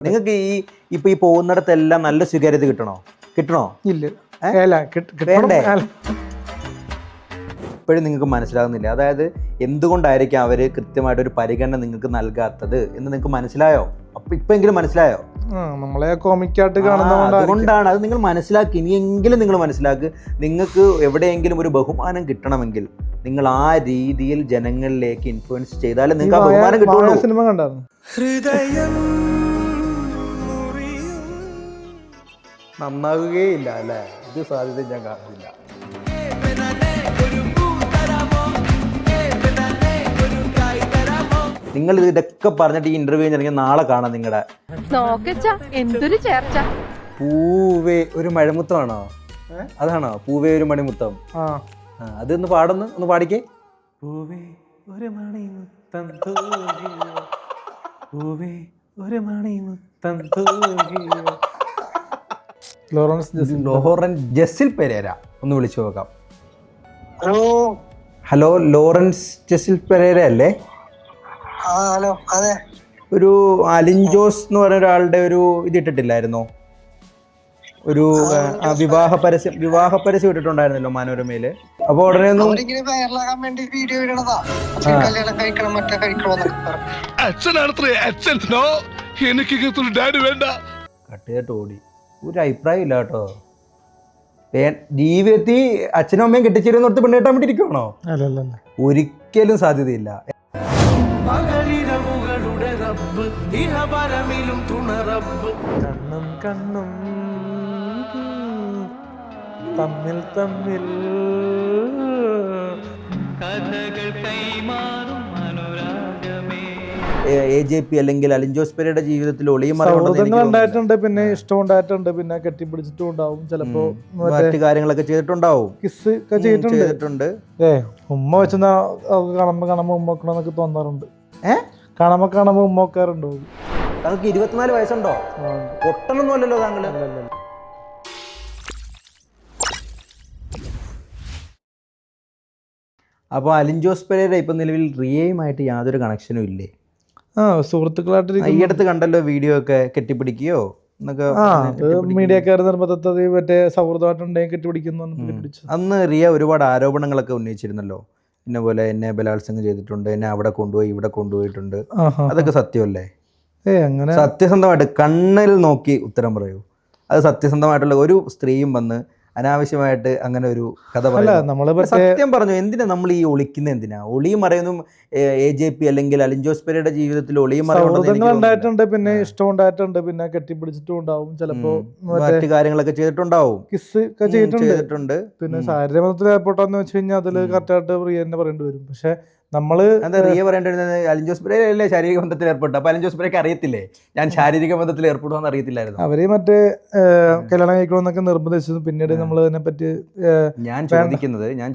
നിങ്ങൾക്ക് ഈ പോകുന്നിടത്തെല്ലാം നല്ല സ്വീകാര്യത കിട്ടണോ? ഇല്ല. വേണ്ടേ? ഇപ്പോഴും നിങ്ങൾക്ക് മനസ്സിലാകുന്നില്ല. അതായത് എന്തുകൊണ്ടായിരിക്കും അവർ കൃത്യമായിട്ടൊരു പരിഗണന നിങ്ങൾക്ക് നൽകാത്തത് എന്ന് നിങ്ങൾക്ക് മനസ്സിലായോ? അപ്പൊ ഇപ്പെങ്കിലും മനസ്സിലായോ? നമ്മളെ കോമിക്കായിട്ട് കാണുന്നതുകൊണ്ടാണ്. അതുകൊണ്ടാണ്. അത് നിങ്ങൾ മനസ്സിലാക്കി. ഇനിയെങ്കിലും നിങ്ങൾ മനസ്സിലാക്കി. നിങ്ങൾക്ക് എവിടെയെങ്കിലും ഒരു ബഹുമാനം കിട്ടണമെങ്കിൽ നിങ്ങൾ ആ രീതിയിൽ ജനങ്ങളിലേക്ക് ഇൻഫ്ലുവൻസ് ചെയ്താലേ നിങ്ങൾക്ക് ആ ബഹുമാനം കിട്ടുള്ളൂ. സിനിമ കണ്ടായിരുന്നു. നന്നാവുകയില്ല അല്ലേ? ഇത് സാധ്യത ഞാൻ കാണുന്നില്ല. നിങ്ങൾ ഇതൊക്കെ പറഞ്ഞിട്ട് ഈ ഇന്റർവ്യൂ കഴിഞ്ഞാൽ നാളെ കാണാം നിങ്ങളുടെ എന്തൊരു ചേർച്ച. പൂവേ ഒരു മഴമുത്തമാണോ? അതാണോ പൂവേ ഒരു മണിമുത്തം? അതൊന്ന് ഒന്ന് പാടിക്കേ. പൂവേ ഒരു മണിമുത്തം പൂവേ ഒരു മണിമുത്തം ലോറൻസ് ജെസിൽ പെരേര ഒന്ന് വിളിച്ചു നോക്കാം. ഹലോ, ലോറൻസ് ജെസിൽ പെരേര അല്ലേ? ഹലോ, അതെ. ഒരു അലിൻ ജോസ് എന്ന് പറയുന്ന ഒരാളുടെ ഒരു ഇതിട്ടിട്ടില്ലായിരുന്നോ? ഒരു വിവാഹ പരസ്യം ഇട്ടിട്ടുണ്ടായിരുന്നല്ലോ മനോരമയില്. അപ്പൊ ഉടനെ ഒന്നും കട്ടിയായിട്ട് ഓടി. ഒരു അഭിപ്രായം ഇല്ല കേട്ടോ. ജീവിതത്തിൽ അച്ഛനും അമ്മയും കെട്ടിച്ചേരുന്നോർത്ത് പെണ്ണ് കെട്ടാൻ വേണ്ടി ഇരിക്കുവാണോ? ഒരിക്കലും സാധ്യതയില്ല. കണ്ണും കണ്ണും തമ്മിൽ തമ്മിൽ കഥകൾ കൈമാറും അനുരാഗമേ. AJP അല്ലെങ്കിൽ അലിൻ ജോസ് പെരേരയുടെ ജീവിതത്തിൽ ഉണ്ടായിട്ടുണ്ട്, പിന്നെ ഇഷ്ടം ഉണ്ടായിട്ടുണ്ട്, പിന്നെ കെട്ടിപ്പിടിച്ചിട്ടും ഉണ്ടാവും, ചിലപ്പോ മറ്റു കാര്യങ്ങളൊക്കെ ചെയ്തിട്ടുണ്ടാവും, കിസ് ഒക്കെ ചെയ്തിട്ടുണ്ട്. ഉമ്മ വെച്ചാ കാണുമ്പോ ഉമ്മ വെക്കണമെന്നൊക്കെ തോന്നാറുണ്ട്. കാണുമ്പോ ഉമ്മ വെക്കാറുണ്ടോ? താങ്കൾക്ക് 24 വയസ്സുണ്ടോ? പൊട്ടനൊന്നും അല്ലല്ലോ താങ്കള്. അപ്പോൾ അലിൻ ജോസ് പെരേര ഇപ്പം നിലവിൽ റിയയുമായിട്ട് യാതൊരു കണക്ഷനും ഇല്ലേ? സുഹൃത്തുക്കളായിട്ട് ഈ അടുത്ത് കണ്ടല്ലോ വീഡിയോ ഒക്കെ കെട്ടിപ്പിടിക്കുകയോ എന്നൊക്കെ. മീഡിയക്കാർ നിർബന്ധത്തിൽ മറ്റേ സൗഹൃദമായിട്ടുണ്ടെങ്കിൽ കെട്ടിപ്പിടിക്കുന്നു. അന്ന് റിയ ഒരുപാട് ആരോപണങ്ങളൊക്കെ ഉന്നയിച്ചിരുന്നല്ലോ. ഇന്ന പോലെ എന്നെ ബലാത്സംഗം ചെയ്തിട്ടുണ്ട്, എന്നെ അവിടെ കൊണ്ടുപോയി ഇവിടെ കൊണ്ടുപോയിട്ടുണ്ട്. അതൊക്കെ സത്യമല്ലേ? അങ്ങനെ സത്യസന്ധമായിട്ട് കണ്ണിൽ നോക്കി ഉത്തരം പറയൂ. അത് സത്യസന്ധമായിട്ടുള്ള ഒരു സ്ത്രീയും വന്ന് അനാവശ്യമായിട്ട് അങ്ങനെ ഒരു കഥ പറയുന്നത് സത്യം പറഞ്ഞു. എന്തിനാ നമ്മൾ ഈ ഒളിക്കുന്ന? എന്തിനാ ഒളിയും മറയുന്നു? AJP അല്ലെങ്കിൽ അലിൻ ജോസ് പെരേരയുടെ ജീവിതത്തിൽ ഒളിയും ഉണ്ടായിട്ടുണ്ട്, പിന്നെ ഇഷ്ടം ഉണ്ടായിട്ടുണ്ട്, പിന്നെ കെട്ടിപ്പിടിച്ചിട്ടും ഉണ്ടാവും, ചിലപ്പോ മറ്റു കാര്യങ്ങളൊക്കെ ചെയ്തിട്ടുണ്ടാവും, കിസ് ഒക്കെ ചെയ്തിട്ടുണ്ട്. പിന്നെ ശാരീരിക ബന്ധത്തിൽ ഏർപ്പെട്ടാന്ന് വെച്ച് കഴിഞ്ഞാൽ അതില് കറക്റ്റായിട്ട് റിയ തന്നെ പറയേണ്ടി വരും. പക്ഷെ നമ്മള് റിയ പറയേണ്ടിരുന്നത് അലിൻ ജോസ് പെരേര അല്ലേ ശാരീരിക ബന്ധത്തിൽ ഏർപ്പെട്ടു. അപ്പൊ അലിൻ ജോസ് പെരേരക്ക് അറിയത്തില്ലേ ഞാൻ ശാരീരിക ബന്ധത്തിൽ ഏർപ്പെടുവാന്ന്? അറിയത്തില്ലായിരുന്നു. അവര് മറ്റേ കല്യാണം കഴിക്കണമെന്നൊക്കെ നിർബന്ധിച്ചത്. പിന്നീട് നമ്മൾ ഇതിനെ പറ്റി ഞാൻ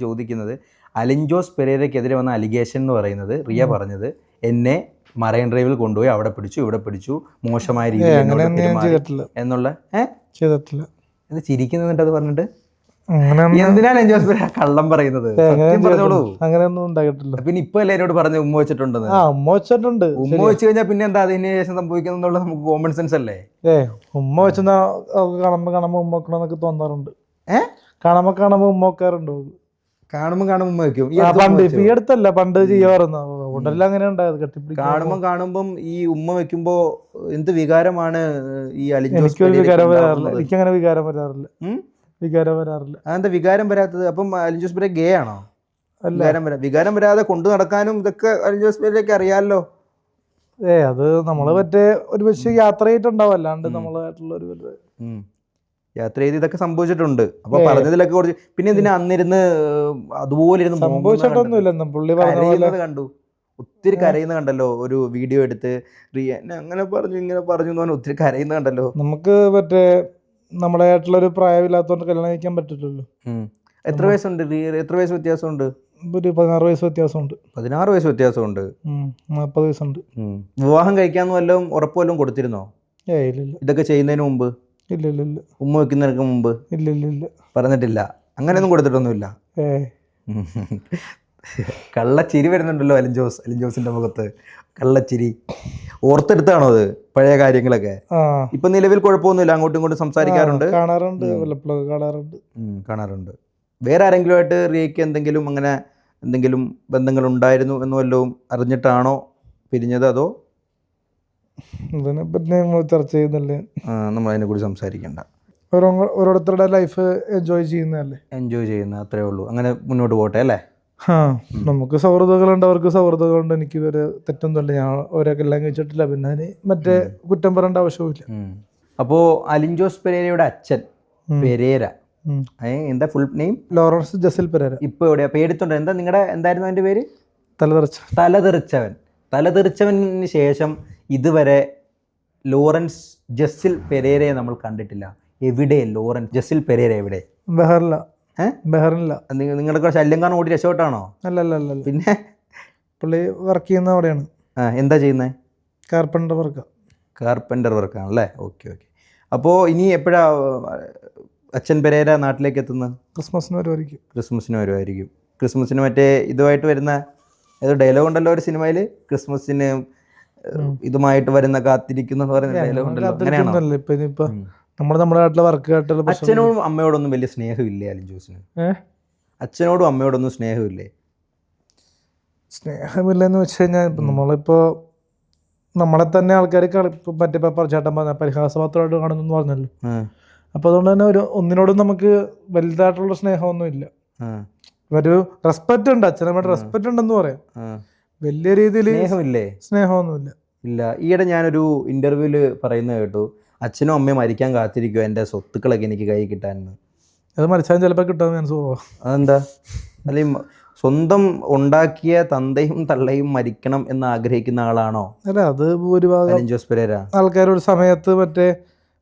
ചോദിക്കുന്നത് അലിൻ ജോസ് പെരേരയ്ക്കെതിരെ വന്ന അലിഗേഷൻ എന്ന് പറയുന്നത് റിയ പറഞ്ഞത് എന്നെ മറൈൻ ഡ്രൈവിൽ കൊണ്ടുപോയി അവിടെ പിടിച്ചു ഇവിടെ പിടിച്ചു മോശമായ രീതിയിൽ എന്നുള്ള ചെയ്തിട്ടില്ല. ഇത് ചിരിക്കുന്നിട്ട് അത് പറഞ്ഞിട്ട് എന്തിനാണ് അലിൻ ജോസ് പെരേര കള്ളം പറയുന്നത്? പറഞ്ഞോളൂ. അങ്ങനെയൊന്നും ഉണ്ടായിട്ടില്ല. പിന്നെ ഇപ്പൊ അല്ലേ എന്നോട് പറഞ്ഞു ഉമ്മ വെച്ചിട്ടുണ്ടെന്ന്? ഉമ്മ വെച്ചിട്ടുണ്ട്. ഉമ്മ വെച്ച് കഴിഞ്ഞാൽ പിന്നെ എന്താ അതിന് ശേഷം സംഭവിക്കുന്നുള്ളത് നമുക്ക് കോമൺ സെൻസ് അല്ലേ? ഉമ്മ വെച്ചാ കാണുമ്പോ ഉമ്മ വെക്കണമെന്നൊക്കെ തോന്നാറുണ്ട്. കാണുമ്പോ ഉമ്മ വെക്കാറുണ്ടോ? കാണുമ്പോ ഉമ്മ വെക്കും. പണ്ട് ഈ അടുത്തല്ല, പണ്ട് ചെയ്യാറുണ്ട്. ഉടലെല്ലാം അങ്ങനെ ഉണ്ടായത്. കാണുമ്പം ഈ ഉമ്മ വെക്കുമ്പോ എന്ത് വികാരമാണ് ഈ അലിൻ ജോസ്? എനിക്കൊരു വികാരം വരാറില്ല. എനിക്കങ്ങനെ വികാരം വരാറില്ല. അതെന്താ വികാരം വരാത്തത്? അപ്പം അലിൻ ജോസ് പെരേര ഗേ ആണോ? വികാരം വരാതെ കൊണ്ടു നടക്കാനും ഇതൊക്കെ അലിൻ ജോസ് പെരേരയ്ക്ക് അറിയാമല്ലോ. അത് നമ്മള് മറ്റേ ഒരു പക്ഷേ യാത്ര ചെയ്തിട്ടുണ്ടാവും, അല്ലാണ്ട് നമ്മളായിട്ടുള്ള ഒരു യാത്ര ചെയ്ത് ഇതൊക്കെ സംഭവിച്ചിട്ടുണ്ട്. അപ്പൊ പറഞ്ഞതിലൊക്കെ കുറച്ച് പിന്നെ ഇതിനെ അന്നിരുന്ന് അതുപോലെ സംഭവിച്ചിട്ടൊന്നുമില്ല. പുള്ളി കരയുന്നത് കണ്ടു, ഒത്തിരി കരയുന്ന കണ്ടല്ലോ. ഒരു വീഡിയോ എടുത്ത് റിയ അങ്ങനെ പറഞ്ഞു ഇങ്ങനെ പറഞ്ഞു എന്ന് പറഞ്ഞാൽ ഒത്തിരി കരയുന്ന കണ്ടല്ലോ. നമുക്ക് മറ്റേ നമ്മുടെ ആയിട്ടുള്ളൊരു പ്രായമില്ലാത്തതുകൊണ്ട് കല്യാണം കഴിക്കാൻ പറ്റില്ലല്ലോ. എത്ര വയസ്സുണ്ട്? എത്ര വയസ്സ് വ്യത്യാസമുണ്ട്? ഒരു 16 വയസ്സ് വ്യത്യാസമുണ്ട്. 16 വയസ്സ് വ്യത്യാസമുണ്ട്. 40 വയസ്സുണ്ട്. വിവാഹം കഴിക്കാന്ന് വല്ലതും ഉറപ്പ് വല്ലതും കൊടുത്തിരുന്നോ ഇതൊക്കെ ചെയ്യുന്നതിന് മുമ്പ്? ഇല്ല. ഉമ്മ വെക്കുന്നതിനൊക്കെ മുമ്പ്? ഇല്ല. പറഞ്ഞിട്ടില്ല. അങ്ങനെയൊന്നും കൊടുത്തിട്ടൊന്നുമില്ല. കള്ളച്ചിരി വരുന്നുണ്ടല്ലോ അലിൻ ജോസിന്റെ മുഖത്ത്, കള്ളച്ചിരി. ഓർത്തെടുത്താണോ അത് പഴയ കാര്യങ്ങളൊക്കെ? ഇപ്പൊ നിലവിൽ കുഴപ്പമൊന്നുമില്ല, അങ്ങോട്ടും ഇങ്ങോട്ടും സംസാരിക്കാറുണ്ട്, കാണാറുണ്ട്. വേറെ ആരെങ്കിലും ആയിട്ട് റിയയ്ക്ക് എന്തെങ്കിലും ബന്ധങ്ങൾ ഉണ്ടായിരുന്നു എന്ന് വല്ലതും അറിഞ്ഞിട്ടാണോ പിരിഞ്ഞത്, അതോ ചർച്ച ചെയ്യുന്നില്ലേ? നമ്മൾ അതിനെക്കുറിച്ച് സംസാരിക്കണ്ട. ഓരോരുത്തരുടെ ലൈഫ് എൻജോയ് ചെയ്യുന്ന അത്രേ ഉള്ളൂ. അങ്ങനെ മുന്നോട്ട് പോട്ടെ അല്ലേ? നമുക്ക് സൗഹൃദങ്ങളുണ്ട്, അവർക്ക് സൗഹൃദങ്ങളുണ്ട്. എനിക്ക് ഇവര് തെറ്റൊന്നുമില്ല, ഞാൻ അവരൊക്കെ എല്ലാം കഴിച്ചിട്ടില്ല, പിന്നെ അതിന് മറ്റേ കുറ്റം പറയേണ്ട ആവശ്യമില്ല. അപ്പോൾ അലിൻ ജോസ് പെരേരയുടെ അച്ഛൻ പെരേര, എന്താ full name? Lawrence Jasil Perera. ഇപ്പൊ എവിടെയാ? പേടിത്തുണ്ട്. എന്തായിരുന്നു അതിന്റെ പേര്? തലതെറിച്ചവൻ. തലതെറിച്ചവന് ശേഷം ഇതുവരെ ലോറൻസ് ജസിൽ പെരേരയെ നമ്മൾ കണ്ടിട്ടില്ല. എവിടെ ലോറൻസ് ജസിൽ പെരേര? എവിടെ? ബഹറിനില്ല. നിങ്ങളുടെ ശല്യം കാരണം ഓടി രക്ഷപ്പെട്ടാണോ? അല്ല. പിന്നെ പുള്ളി വർക്ക് ചെയ്യുന്ന അവിടെയാണ്. എന്താ ചെയ്യുന്നത്? കാർപ്പൻ്റർ വർക്കാണല്ലേ? ഓക്കെ. അപ്പോൾ ഇനി എപ്പോഴാ അച്ഛൻ പെരേര നാട്ടിലേക്ക് എത്തുന്നത്? ക്രിസ്മസിന് വരുമായിരിക്കും. ക്രിസ്മസിന് മറ്റേ ഇതുമായിട്ട് വരുന്ന ഏതോ ഡയലോഗ് ഉണ്ടല്ലോ ഒരു സിനിമയിൽ, ക്രിസ്മസിന് ഇതുമായിട്ട് വരുന്ന കാത്തിരിക്കുന്ന പറയുന്ന ഡയലോഗ് ഉണ്ടല്ലോ, അങ്ങനെയാണോ? നമ്മുടെ നാട്ടിലെ വർക്ക്. അച്ഛനോടും അമ്മയോടൊന്നും വലിയ സ്നേഹമില്ലേ അലിൻ ജോസിന്? അച്ഛനോടും അമ്മയോടൊന്നും സ്നേഹമില്ലേ? സ്നേഹമില്ലെന്ന് വെച്ച് കഴിഞ്ഞാൽ നമ്മളിപ്പോൾ നമ്മളെ തന്നെ ആൾക്കാർ മറ്റേ ചേട്ടൻ പറഞ്ഞ പരിഹാസപാത്രമായിട്ട് കാണുന്നു പറഞ്ഞല്ലോ. അപ്പോൾ അതുകൊണ്ട് തന്നെ ഒന്നിനോടും നമുക്ക് വലുതായിട്ടുള്ള സ്നേഹമൊന്നും ഇല്ല. ഒരു റെസ്പെക്റ്റ് ഉണ്ട്, അച്ഛനമ്മയുടെ റെസ്പെക്റ്റ് ഉണ്ടെന്ന് പറയാം. വലിയ രീതിയിൽ സ്നേഹമൊന്നുമില്ല. ഈയിടെ ഞാനൊരു ഇന്റർവ്യൂവിൽ പറയുന്നത് കേട്ടു, അച്ഛനും അമ്മയും മരിക്കാൻ കാത്തിരിക്കുമോ എൻ്റെ സ്വത്തുക്കളൊക്കെ എനിക്ക് കൈ കിട്ടാനെന്ന്. അത് മരിച്ചാൽ ചിലപ്പോൾ കിട്ടാൻ ചാൻസ് കുറവാ. അതെന്താ? അല്ലെങ്കിൽ സ്വന്തം ഉണ്ടാക്കിയ തന്തയും തള്ളയും മരിക്കണം എന്ന് ആഗ്രഹിക്കുന്ന ആളാണോ? അല്ല, അത് ഭൂരിഭാഗം അലിൻ ജോസ് പെരേര ആൾക്കാരൊരു സമയത്ത് മറ്റേ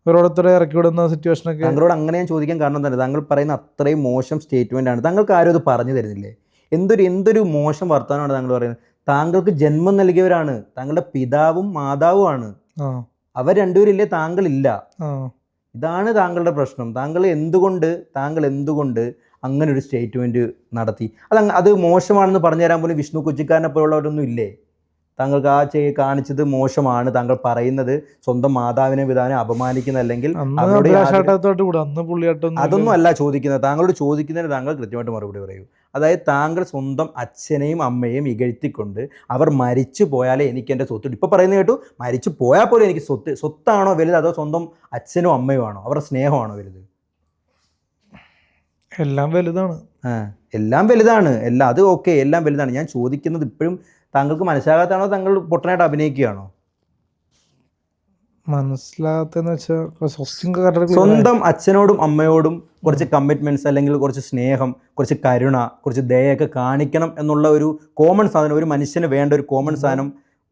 ഓരോരുത്തരെ ഇറക്കി വിടുന്ന സിറ്റുവേഷനൊക്കെ. താങ്കളോട് അങ്ങനെ ഞാൻ ചോദിക്കാൻ കാരണം തന്നെ, താങ്കൾ പറയുന്ന അത്രയും മോശം സ്റ്റേറ്റ്മെൻ്റ് ആണ്. താങ്കൾക്ക് ആരും അത് പറഞ്ഞു തരുന്നില്ലേ? എന്തൊരു മോശം വർത്തമാനമാണ് താങ്കൾ പറയുന്നത്. താങ്കൾക്ക് ജന്മം നൽകിയവരാണ്, താങ്കളുടെ പിതാവും മാതാവുമാണ്. അവർ രണ്ടുപേരില്ലേ, താങ്കളില്ല. ഇതാണ് താങ്കളുടെ പ്രശ്നം. താങ്കൾ എന്തുകൊണ്ട് അങ്ങനെ ഒരു സ്റ്റേറ്റ്മെൻറ്റ് നടത്തി? അത് മോശമാണെന്ന് പറഞ്ഞു തരാൻ പോലും വിഷ്ണു കൊച്ചിക്കാരനെ പോലുള്ളവരൊന്നും ഇല്ലേ? താങ്കൾക്ക് കാണിച്ചത് മോശമാണ്. താങ്കൾ പറയുന്നത് സ്വന്തം മാതാവിനെ പിതാവിനെ അപമാനിക്കുന്ന, അല്ലെങ്കിൽ അതൊന്നും അല്ല ചോദിക്കുന്നത്. താങ്കളോട് ചോദിക്കുന്നതിന് താങ്കൾ കൃത്യമായിട്ട് മറുപടി പറയൂ. അതായത് താങ്കൾ സ്വന്തം അച്ഛനെയും അമ്മയെയും ഇകഴ്ത്തിക്കൊണ്ട് അവർ മരിച്ചു പോയാലേ എനിക്ക് എൻ്റെ സ്വത്ത്. ഇപ്പോൾ പറയുന്നത് കേട്ടു, മരിച്ചു പോയാൽ പോലും എനിക്ക് സ്വത്താണോ വലുത്, അതോ സ്വന്തം അച്ഛനും അമ്മയും ആണോ, അവരുടെ സ്നേഹമാണോ വലുത്? എല്ലാം വലുതാണ്. അത് ഓക്കെ, എല്ലാം വലുതാണ്. ഞാൻ ചോദിക്കുന്നത് ഇപ്പോഴും താങ്കൾക്ക് മനസ്സിലാകാത്താണോ, താങ്കൾ പൊട്ടനായിട്ട് അഭിനയിക്കുകയാണോ? മനസ്സിലാകത്തെന്ന് വെച്ചാൽ സ്വന്തം അച്ഛനോടും അമ്മയോടും കുറച്ച് കമ്മിറ്റ്മെന്റ്സ്, അല്ലെങ്കിൽ കുറച്ച് സ്നേഹം, കുറച്ച് കരുണ, കുറച്ച് ദയൊക്കെ കാണിക്കണം എന്നുള്ള ഒരു കോമൺ സാധനം, ഒരു മനുഷ്യന് വേണ്ട ഒരു കോമൺ സാധനം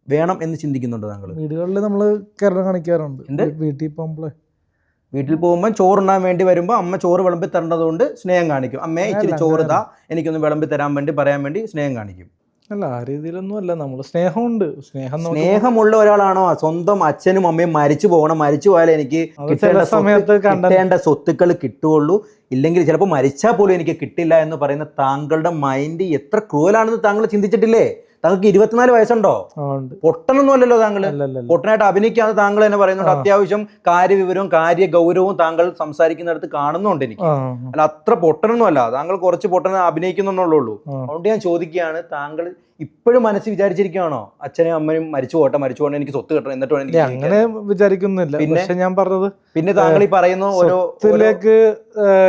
വേണം എന്ന് ചിന്തിക്കുന്നുണ്ടോ താങ്കൾ? വീടുകളിൽ നമ്മൾ കരുണ കാണിക്കാറുണ്ട്. വീട്ടിൽ പോകുമ്പോൾ ചോറുണ്ണാൻ വേണ്ടി വരുമ്പോൾ അമ്മ ചോറ് വിളമ്പി തരേണ്ടതുകൊണ്ട് സ്നേഹം കാണിക്കും. അമ്മയെ ഇച്ചിരി ചോറ് താ, എനിക്കൊന്ന് വിളമ്പി തരാൻ വേണ്ടി പറയാൻ വേണ്ടി സ്നേഹം കാണിക്കും. അല്ല, ആ രീതിയിലൊന്നും അല്ല. നമ്മൾ സ്നേഹമുണ്ട്. സ്നേഹമുള്ള ഒരാളാണോ സ്വന്തം അച്ഛനും അമ്മയും മരിച്ചു പോയാലേ എനിക്ക് കിട്ടേണ്ട സ്വത്തുക്കൾ കിട്ടുകയുള്ളൂ, ഇല്ലെങ്കിൽ ചിലപ്പോൾ മരിച്ചാൽ പോലും എനിക്ക് കിട്ടില്ല എന്ന് പറയുന്ന താങ്കളുടെ മൈൻഡ് എത്ര ക്രൂവലാണെന്ന് താങ്കൾ ചിന്തിച്ചിട്ടില്ലേ? താങ്കൾക്ക് 24 വയസ്സുണ്ടോ? പൊട്ടനൊന്നും അല്ലല്ലോ താങ്കൾ. പൊട്ടനായിട്ട് അഭിനയിക്കാതെ താങ്കൾ തന്നെ പറയുന്നുണ്ട്. അത്യാവശ്യം കാര്യവിവരവും കാര്യഗൗരവവും താങ്കൾ സംസാരിക്കുന്നിടത്ത് കാണുന്നുണ്ട് എനിക്ക്. അല്ല, അത്ര പൊട്ടനൊന്നും അല്ല താങ്കൾ, കുറച്ച് പൊട്ടനെ അഭിനയിക്കുന്നുള്ളൂ. അതുകൊണ്ട് ഞാൻ ചോദിക്കുകയാണ്, താങ്കൾ ഇപ്പോഴും മനസ്സിൽ വിചാരിച്ചിരിക്കുകയാണോ അച്ഛനെയും അമ്മയും മരിച്ചു പോകണം, എനിക്ക് സ്വത്ത് കിട്ടണം, എന്നിട്ട് വേണം എനിക്ക്? അങ്ങനെ വിചാരിക്കുന്നില്ല. പിന്നെ ഞാൻ പറഞ്ഞത്, പിന്നെ താങ്കൾ ഈ പറയുന്ന ഓരോത്തിലേക്ക്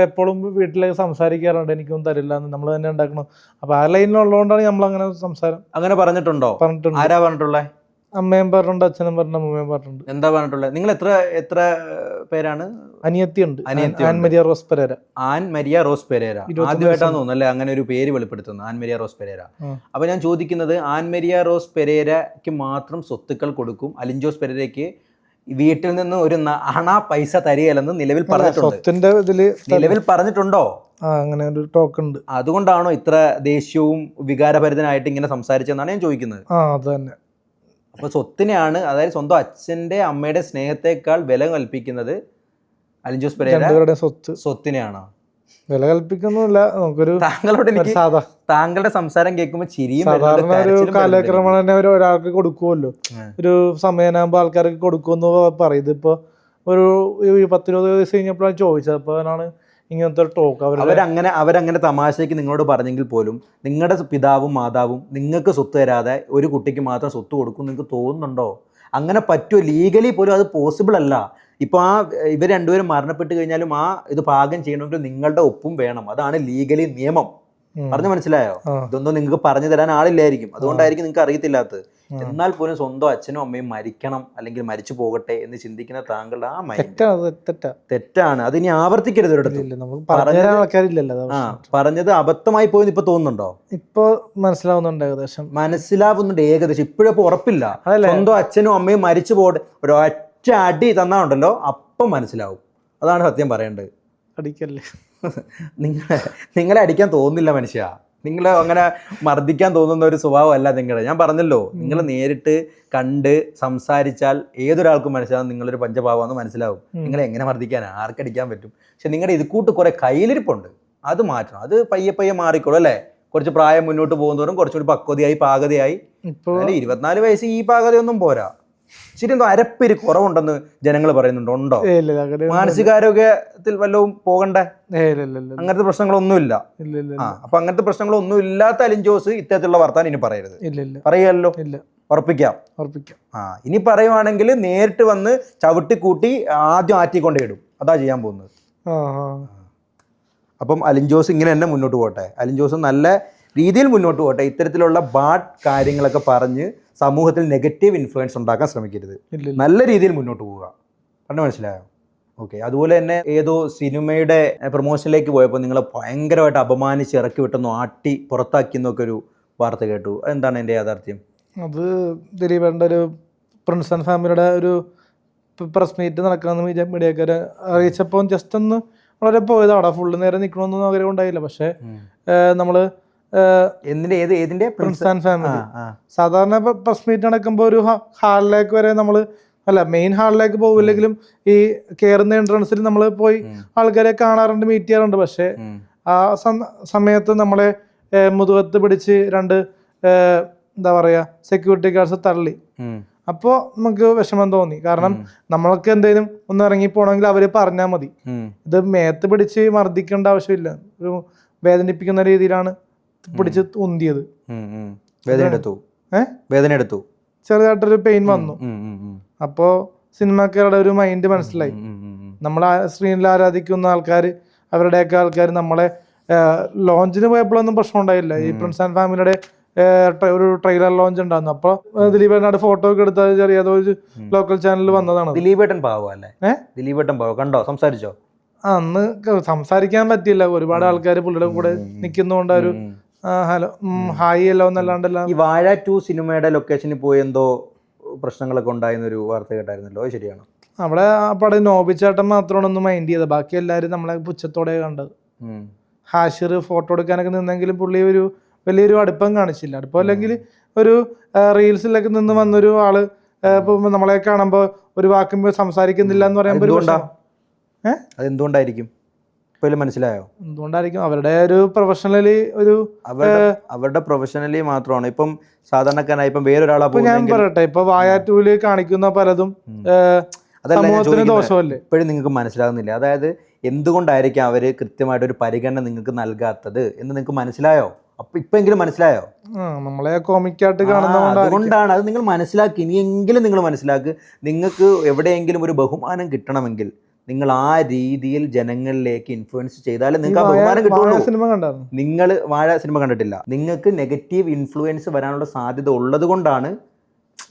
എപ്പോഴും വീട്ടിലേക്ക് സംസാരിക്കാറുണ്ട്, എനിക്കൊന്നും തരില്ല എന്ന് നമ്മൾ തന്നെ ഉണ്ടാക്കണം. അപ്പൊ ആ ലൈനിലുള്ളതുകൊണ്ടാണ് നമ്മൾ അങ്ങനെ സംസാരം. അങ്ങനെ പറഞ്ഞിട്ടുണ്ടോ? ആരാ പറഞ്ഞിട്ടുള്ളത്? അമ്മയും പറഞ്ഞിട്ടുണ്ട്, അച്ഛനും പറഞ്ഞു, അമ്മയും പറഞ്ഞിട്ടുണ്ട്. എന്താ പറഞ്ഞിട്ടുള്ളത്? നിങ്ങൾ എത്ര പേരാണ്? അനിയത്തിയുണ്ട്, ആൻ മരിയ റോസ് പെരേര. ആൻ മരിയ റോസ് പെരേര ആദ്യമായിട്ടാണ് തോന്നുന്നു അല്ലേ അങ്ങനെ ഒരു പേര് വെളിപ്പെടുത്തുന്നത്, ആൻ മരിയ റോസ് പെരേര. അപ്പൊ ഞാൻ ചോദിക്കുന്നത്, ആൻ മരിയ റോസ് പെരേരയ്ക്ക് മാത്രം സ്വത്തുക്കൾ കൊടുക്കും, അലിൻ ജോസ് പെരേരയ്ക്ക് വീട്ടിൽ നിന്ന് ഒരു പൈസ തരികയില്ലെന്ന് നിലവിൽ പറഞ്ഞിട്ടുണ്ടോ? അങ്ങനെ ഒരു ടോക്ക് ഉണ്ട്. അതുകൊണ്ടാണോ ഇത്ര ദേഷ്യവും വികാരഭരിതനായിട്ട് ഇങ്ങനെ സംസാരിച്ചതെന്നാണ് ഞാൻ ചോദിക്കുന്നത്. അത് തന്നെ. അപ്പോൾ സ്വത്തിനെയാണ്, അതായത് സ്വന്തം അച്ഛൻ്റെ അമ്മയുടെ സ്നേഹത്തെക്കാൾ വില കൽപ്പിക്കുന്നത് അലിൻ ജോസ് പെരേര സ്വത്തിനെയാണോ? വില കൽപ്പിക്കൊന്നുമില്ല. നമുക്കൊരു താങ്കളോട് എനിക്ക് സാധാ താങ്കളുടെ സംസാരം കേൾക്കുമ്പോൾ ചിരിയും സാധാരണ ഒരു കാലക്രമണം തന്നെ ഒരാൾക്ക് കൊടുക്കുമല്ലോ, ഒരു സമയമാകുമ്പോൾ ആൾക്കാർക്ക് കൊടുക്കുമെന്ന് പറയും. ഇതിപ്പോ ഒരു 10-20 വയസ്സ് കഴിഞ്ഞപ്പോഴാണ് ചോദിച്ചത്. അപ്പോൾ അതിനാണ് ഇങ്ങനത്തെ ടോക്ക്. അവരങ്ങനെ തമാശയ്ക്ക് നിങ്ങളോട് പറഞ്ഞെങ്കിൽ പോലും നിങ്ങളുടെ പിതാവും മാതാവും നിങ്ങൾക്ക് സ്വത്ത് തരാതെ ഒരു കുട്ടിക്ക് മാത്രം സ്വത്ത് കൊടുക്കും നിങ്ങൾക്ക് തോന്നുന്നുണ്ടോ? അങ്ങനെ പറ്റുമോ? ലീഗലി പോലും അത് പോസിബിൾ അല്ല. ഇപ്പോൾ ഇവർ രണ്ടുപേരും മരണപ്പെട്ട് കഴിഞ്ഞാലും ഇത് പാകം ചെയ്യണമെങ്കിൽ നിങ്ങളുടെ ഒപ്പും വേണം. അതാണ് ലീഗലി നിയമം. പറഞ്ഞു മനസ്സിലായോ? ഇതൊന്നും നിങ്ങൾക്ക് പറഞ്ഞു തരാൻ ആളില്ലായിരിക്കും, അതുകൊണ്ടായിരിക്കും നിങ്ങൾക്ക് അറിയത്തില്ലാത്തത്. എന്നാൽ പോലും സ്വന്തം അച്ഛനും അമ്മയും മരിക്കണം അല്ലെങ്കിൽ മരിച്ചു പോകട്ടെ എന്ന് ചിന്തിക്കുന്ന താങ്കളുടെ ആ മൈൻഡ് തെറ്റാണ്. അത് ഇനി ആവർത്തിക്കരുത്. പറഞ്ഞത് അബദ്ധമായി പോയെന്ന് ഇപ്പൊ തോന്നുന്നുണ്ടോ? ഇപ്പൊ മനസ്സിലാവുന്നുണ്ട്, ഏകദേശം മനസ്സിലാവുന്നുണ്ട്. ഇപ്പോഴപ്പോ ഉറപ്പില്ല. സ്വന്തം അച്ഛനും അമ്മയും മരിച്ചു പോകട്ടെ, ഒരൊറ്റ അടി തന്നാണ്ടല്ലോ അപ്പം മനസ്സിലാവും. അതാണ് സത്യം പറയേണ്ടത്. അടിക്കല്ലേ? നിങ്ങളെ അടിക്കാൻ തോന്നുന്നില്ല മനുഷ്യ. നിങ്ങൾ അങ്ങനെ മർദ്ദിക്കാൻ തോന്നുന്ന ഒരു സ്വഭാവമല്ല നിങ്ങളുടെ. ഞാൻ പറഞ്ഞല്ലോ, നിങ്ങൾ നേരിട്ട് കണ്ട് സംസാരിച്ചാൽ ഏതൊരാൾക്കും മനസ്സിലാവും നിങ്ങളൊരു പഞ്ചഭാവമെന്ന് മനസ്സിലാവും. നിങ്ങളെ എങ്ങനെ മർദ്ദിക്കാൻ, ആർക്കടിക്കാൻ പറ്റും? പക്ഷെ നിങ്ങളുടെ ഇത് കൂട്ട് കുറെ കയ്യിലിരിപ്പുണ്ട്, അത് മാറ്റണം. അത് പയ്യെ പയ്യെ മാറിക്കോളും അല്ലേ? കുറച്ച് പ്രായം മുന്നോട്ട് പോകുന്നതോറും കുറച്ചുകൂടി പക്വതയായി പാകതയായി. 24 വയസ്സ് ഈ പാകതയൊന്നും പോരാ. ശരി, എന്തോ അരപ്പേര് കുറവുണ്ടെന്ന് ജനങ്ങൾ പറയുന്നുണ്ടോ? ഉണ്ടോ? മാനസികാരോഗ്യത്തിൽ വല്ലതും പോകണ്ടേ? അങ്ങനത്തെ പ്രശ്നങ്ങളൊന്നുമില്ല. അപ്പൊ അങ്ങനത്തെ പ്രശ്നങ്ങളൊന്നും ഇല്ലാത്ത അലിൻ ജോസ് ഇത്തരത്തിലുള്ള വർത്താനം ഇനി പറയരുത്. പറയാലോ? ഉറപ്പിക്കാം. ഇനി പറയുവാണെങ്കിൽ നേരിട്ട് വന്ന് ചവിട്ടിക്കൂട്ടി ആദ്യം ആറ്റിക്കൊണ്ടേ ഇടും. അതാ ചെയ്യാൻ പോകുന്നത്. അപ്പം അലിൻ ജോസ് ഇങ്ങനെ തന്നെ മുന്നോട്ട് പോട്ടെ. അലിൻ ജോസ് നല്ല രീതിയിൽ മുന്നോട്ട് പോട്ടെ. ഇത്തരത്തിലുള്ള ബാഡ് കാര്യങ്ങളൊക്കെ പറഞ്ഞ് സമൂഹത്തിൽ നെഗറ്റീവ് ഇൻഫ്ലുവൻസ് ഉണ്ടാക്കാൻ ശ്രമിക്കരുത്. നല്ല രീതിയിൽ മുന്നോട്ട് പോവുക. പറഞ്ഞു മനസ്സിലായോ? ഓക്കെ. അതുപോലെ തന്നെ ഏതോ സിനിമയുടെ പ്രൊമോഷനിലേക്ക് പോയപ്പോൾ നിങ്ങളെ ഭയങ്കരമായിട്ട് അപമാനിച്ച് ഇറക്കി വിട്ടെന്നോ ആട്ടി പുറത്താക്കിയെന്നൊക്കെ ഒരു വാർത്ത കേട്ടു. അതെന്താണ് അതിൻ്റെ യാഥാർത്ഥ്യം? അത് ദിലീപേട്ടൻ്റെ ഒരു പ്രിൻസ് ആൻഡ് ഫാമിലിയുടെ ഒരു പ്രസ് മീറ്റ് നടക്കണമെന്ന് മീഡിയക്കാരെ അറിയിച്ചപ്പോൾ ജസ്റ്റ് ഒന്ന് വളരെ പോയതാണ്. അവിടെ ഫുള്ള് നേരെ നിൽക്കണമെന്നൊന്നും ആഗ്രഹം ഉണ്ടായില്ല. പക്ഷേ നമ്മള് ഏതിന്റെ പ്രിൻസ് ആൻഡ് ഫാമിലി സാധാരണ പ്രസ് മീറ്റ് നടക്കുമ്പോൾ ഒരു ഹാളിലേക്ക് വരെ നമ്മൾ മെയിൻ ഹാളിലേക്ക് പോകില്ലെങ്കിലും ഈ കയറുന്ന എൻട്രൻസിൽ നമ്മൾ പോയി ആൾക്കാരെ കാണാറുണ്ട്, മീറ്റ് ചെയ്യാറുണ്ട്. പക്ഷെ ആ സമയത്ത് നമ്മളെ മുതുകത്ത് പിടിച്ച് രണ്ട് എന്താ പറയാ സെക്യൂരിറ്റി ഗാർഡ്സ് തള്ളി. അപ്പോൾ നമുക്ക് വിഷമം തോന്നി. കാരണം നമ്മൾക്ക് എന്തെങ്കിലും ഒന്ന് ഇറങ്ങിപ്പോണെങ്കിൽ അവര് പറഞ്ഞാൽ മതി. ഇത് മേത്ത് പിടിച്ച് മർദ്ദിക്കേണ്ട ആവശ്യമില്ല. ഒരു വേദനിപ്പിക്കുന്ന രീതിയിലാണ് പിടിച്ച് ഉന്തിയത്. വേദന എടുത്തു, ചെറുതായിട്ടൊരു പെയിൻ വന്നു. അപ്പോ സിനിമാക്കാരുടെ ഒരു മൈൻഡ് മനസ്സിലായി. നമ്മളെ സ്ക്രീനിൽ ആരാധിക്കുന്ന ആൾക്കാർ, അവരുടെയൊക്കെ ആൾക്കാർ നമ്മളെ ലോഞ്ചിന് പോയപ്പോഴൊന്നും പ്രശ്നം ഉണ്ടായില്ല. ഈ പ്രിൻസ് ആൻഡ് ഫാമിലിയുടെ ഒരു ട്രെയിലർ ലോഞ്ച് ഉണ്ടായിരുന്നു. അപ്പൊ ദിലീപേട്ടനോട് ഫോട്ടോ ഒക്കെ എടുത്താൽ ചെറിയ ഏതോ ഒരു ലോക്കൽ ചാനലിൽ വന്നതാണ്. ദിലീപേട്ടൻ പാവം അല്ലേ? ദിലീപേട്ടൻ പാവം. കണ്ടോ? സംസാരിച്ചോ? അന്ന് സംസാരിക്കാൻ പറ്റില്ല. ഒരുപാട് ആൾക്കാർ പുള്ളിയുടെ കൂടെ നിൽക്കുന്നതുകൊണ്ട് ഒരു ഹലോ ഹായ് അല്ലോ എന്നല്ലാണ്ടല്ല. ഈ വാഴ 2 സിനിമയുടെ ലൊക്കേഷനിൽ പോയി എന്തോ പ്രശ്നങ്ങളൊക്കെ ഉണ്ടായിരുന്നൊരു വാർത്ത കേട്ടായിരുന്നല്ലോ, ശരിയാണോ? അവിടെ ആ പടം നോബിച്ചേട്ടൻ മാത്രമാണ് ഒന്ന് മൈൻഡ് ചെയ്തത്. ബാക്കി എല്ലാവരും നമ്മളെ പുച്ഛത്തോടെ കണ്ടത്. ഹാഷിർ ഫോട്ടോ എടുക്കാനൊക്കെ നിന്നെങ്കിലും പുള്ളി ഒരു വലിയൊരു അടുപ്പം കാണിച്ചില്ല. അടുപ്പം അല്ലെങ്കിൽ ഒരു റീൽസിലൊക്കെ നിന്ന് വന്നൊരു ആള് ഇപ്പൊ നമ്മളെ കാണുമ്പോൾ ഒരു വാക്കും സംസാരിക്കുന്നില്ല എന്ന് പറയുമ്പോൾ അതെന്തുകൊണ്ടായിരിക്കും? മനസ്സിലായോ? എന്തുകൊണ്ടായിരിക്കും? അവരുടെ ഒരു പ്രൊഫഷണലി അവരുടെ പ്രൊഫഷണലി മാത്രമാണ്. ഇപ്പം സാധാരണക്കാരായി ഇപ്പം വേറൊരാളെ ഞാൻ പറയട്ടെ, ഇപ്പൊ വാഴ 2 കാണിക്കുന്ന പലതും സമൂഹത്തിന് ദോഷമല്ലേ? ഇപ്പോഴും നിങ്ങൾക്ക് മനസ്സിലാകുന്നില്ല. അതായത് എന്തുകൊണ്ടായിരിക്കും അവര് കൃത്യമായിട്ടൊരു പരിഗണന നിങ്ങൾക്ക് നൽകാത്തത് എന്ന് നിങ്ങൾക്ക് മനസ്സിലായോ? അപ്പൊ ഇപ്പെങ്കിലും മനസ്സിലായോ? നമ്മളെ കോമിക്കായിട്ട് കാണുന്നതുകൊണ്ടാണ്. അതുകൊണ്ടാണ്. അത് നിങ്ങൾ മനസ്സിലാക്കി. ഇനിയെങ്കിലും നിങ്ങൾ മനസ്സിലാക്ക്. നിങ്ങൾക്ക് എവിടെയെങ്കിലും ഒരു ബഹുമാനം കിട്ടണമെങ്കിൽ നിങ്ങൾ ആ രീതിയിൽ ജനങ്ങളിലേക്ക് ഇൻഫ്ലുവൻസ് ചെയ്താലേ നിങ്ങൾക്ക് ആ ബഹുമാനം കിട്ടുള്ളൂ. നിങ്ങൾ വാഴ സിനിമ കണ്ടിട്ടില്ല. നിങ്ങൾക്ക് നെഗറ്റീവ് ഇൻഫ്ലുവൻസ് വരാനുള്ള സാധ്യത ഉള്ളത് കൊണ്ടാണ്.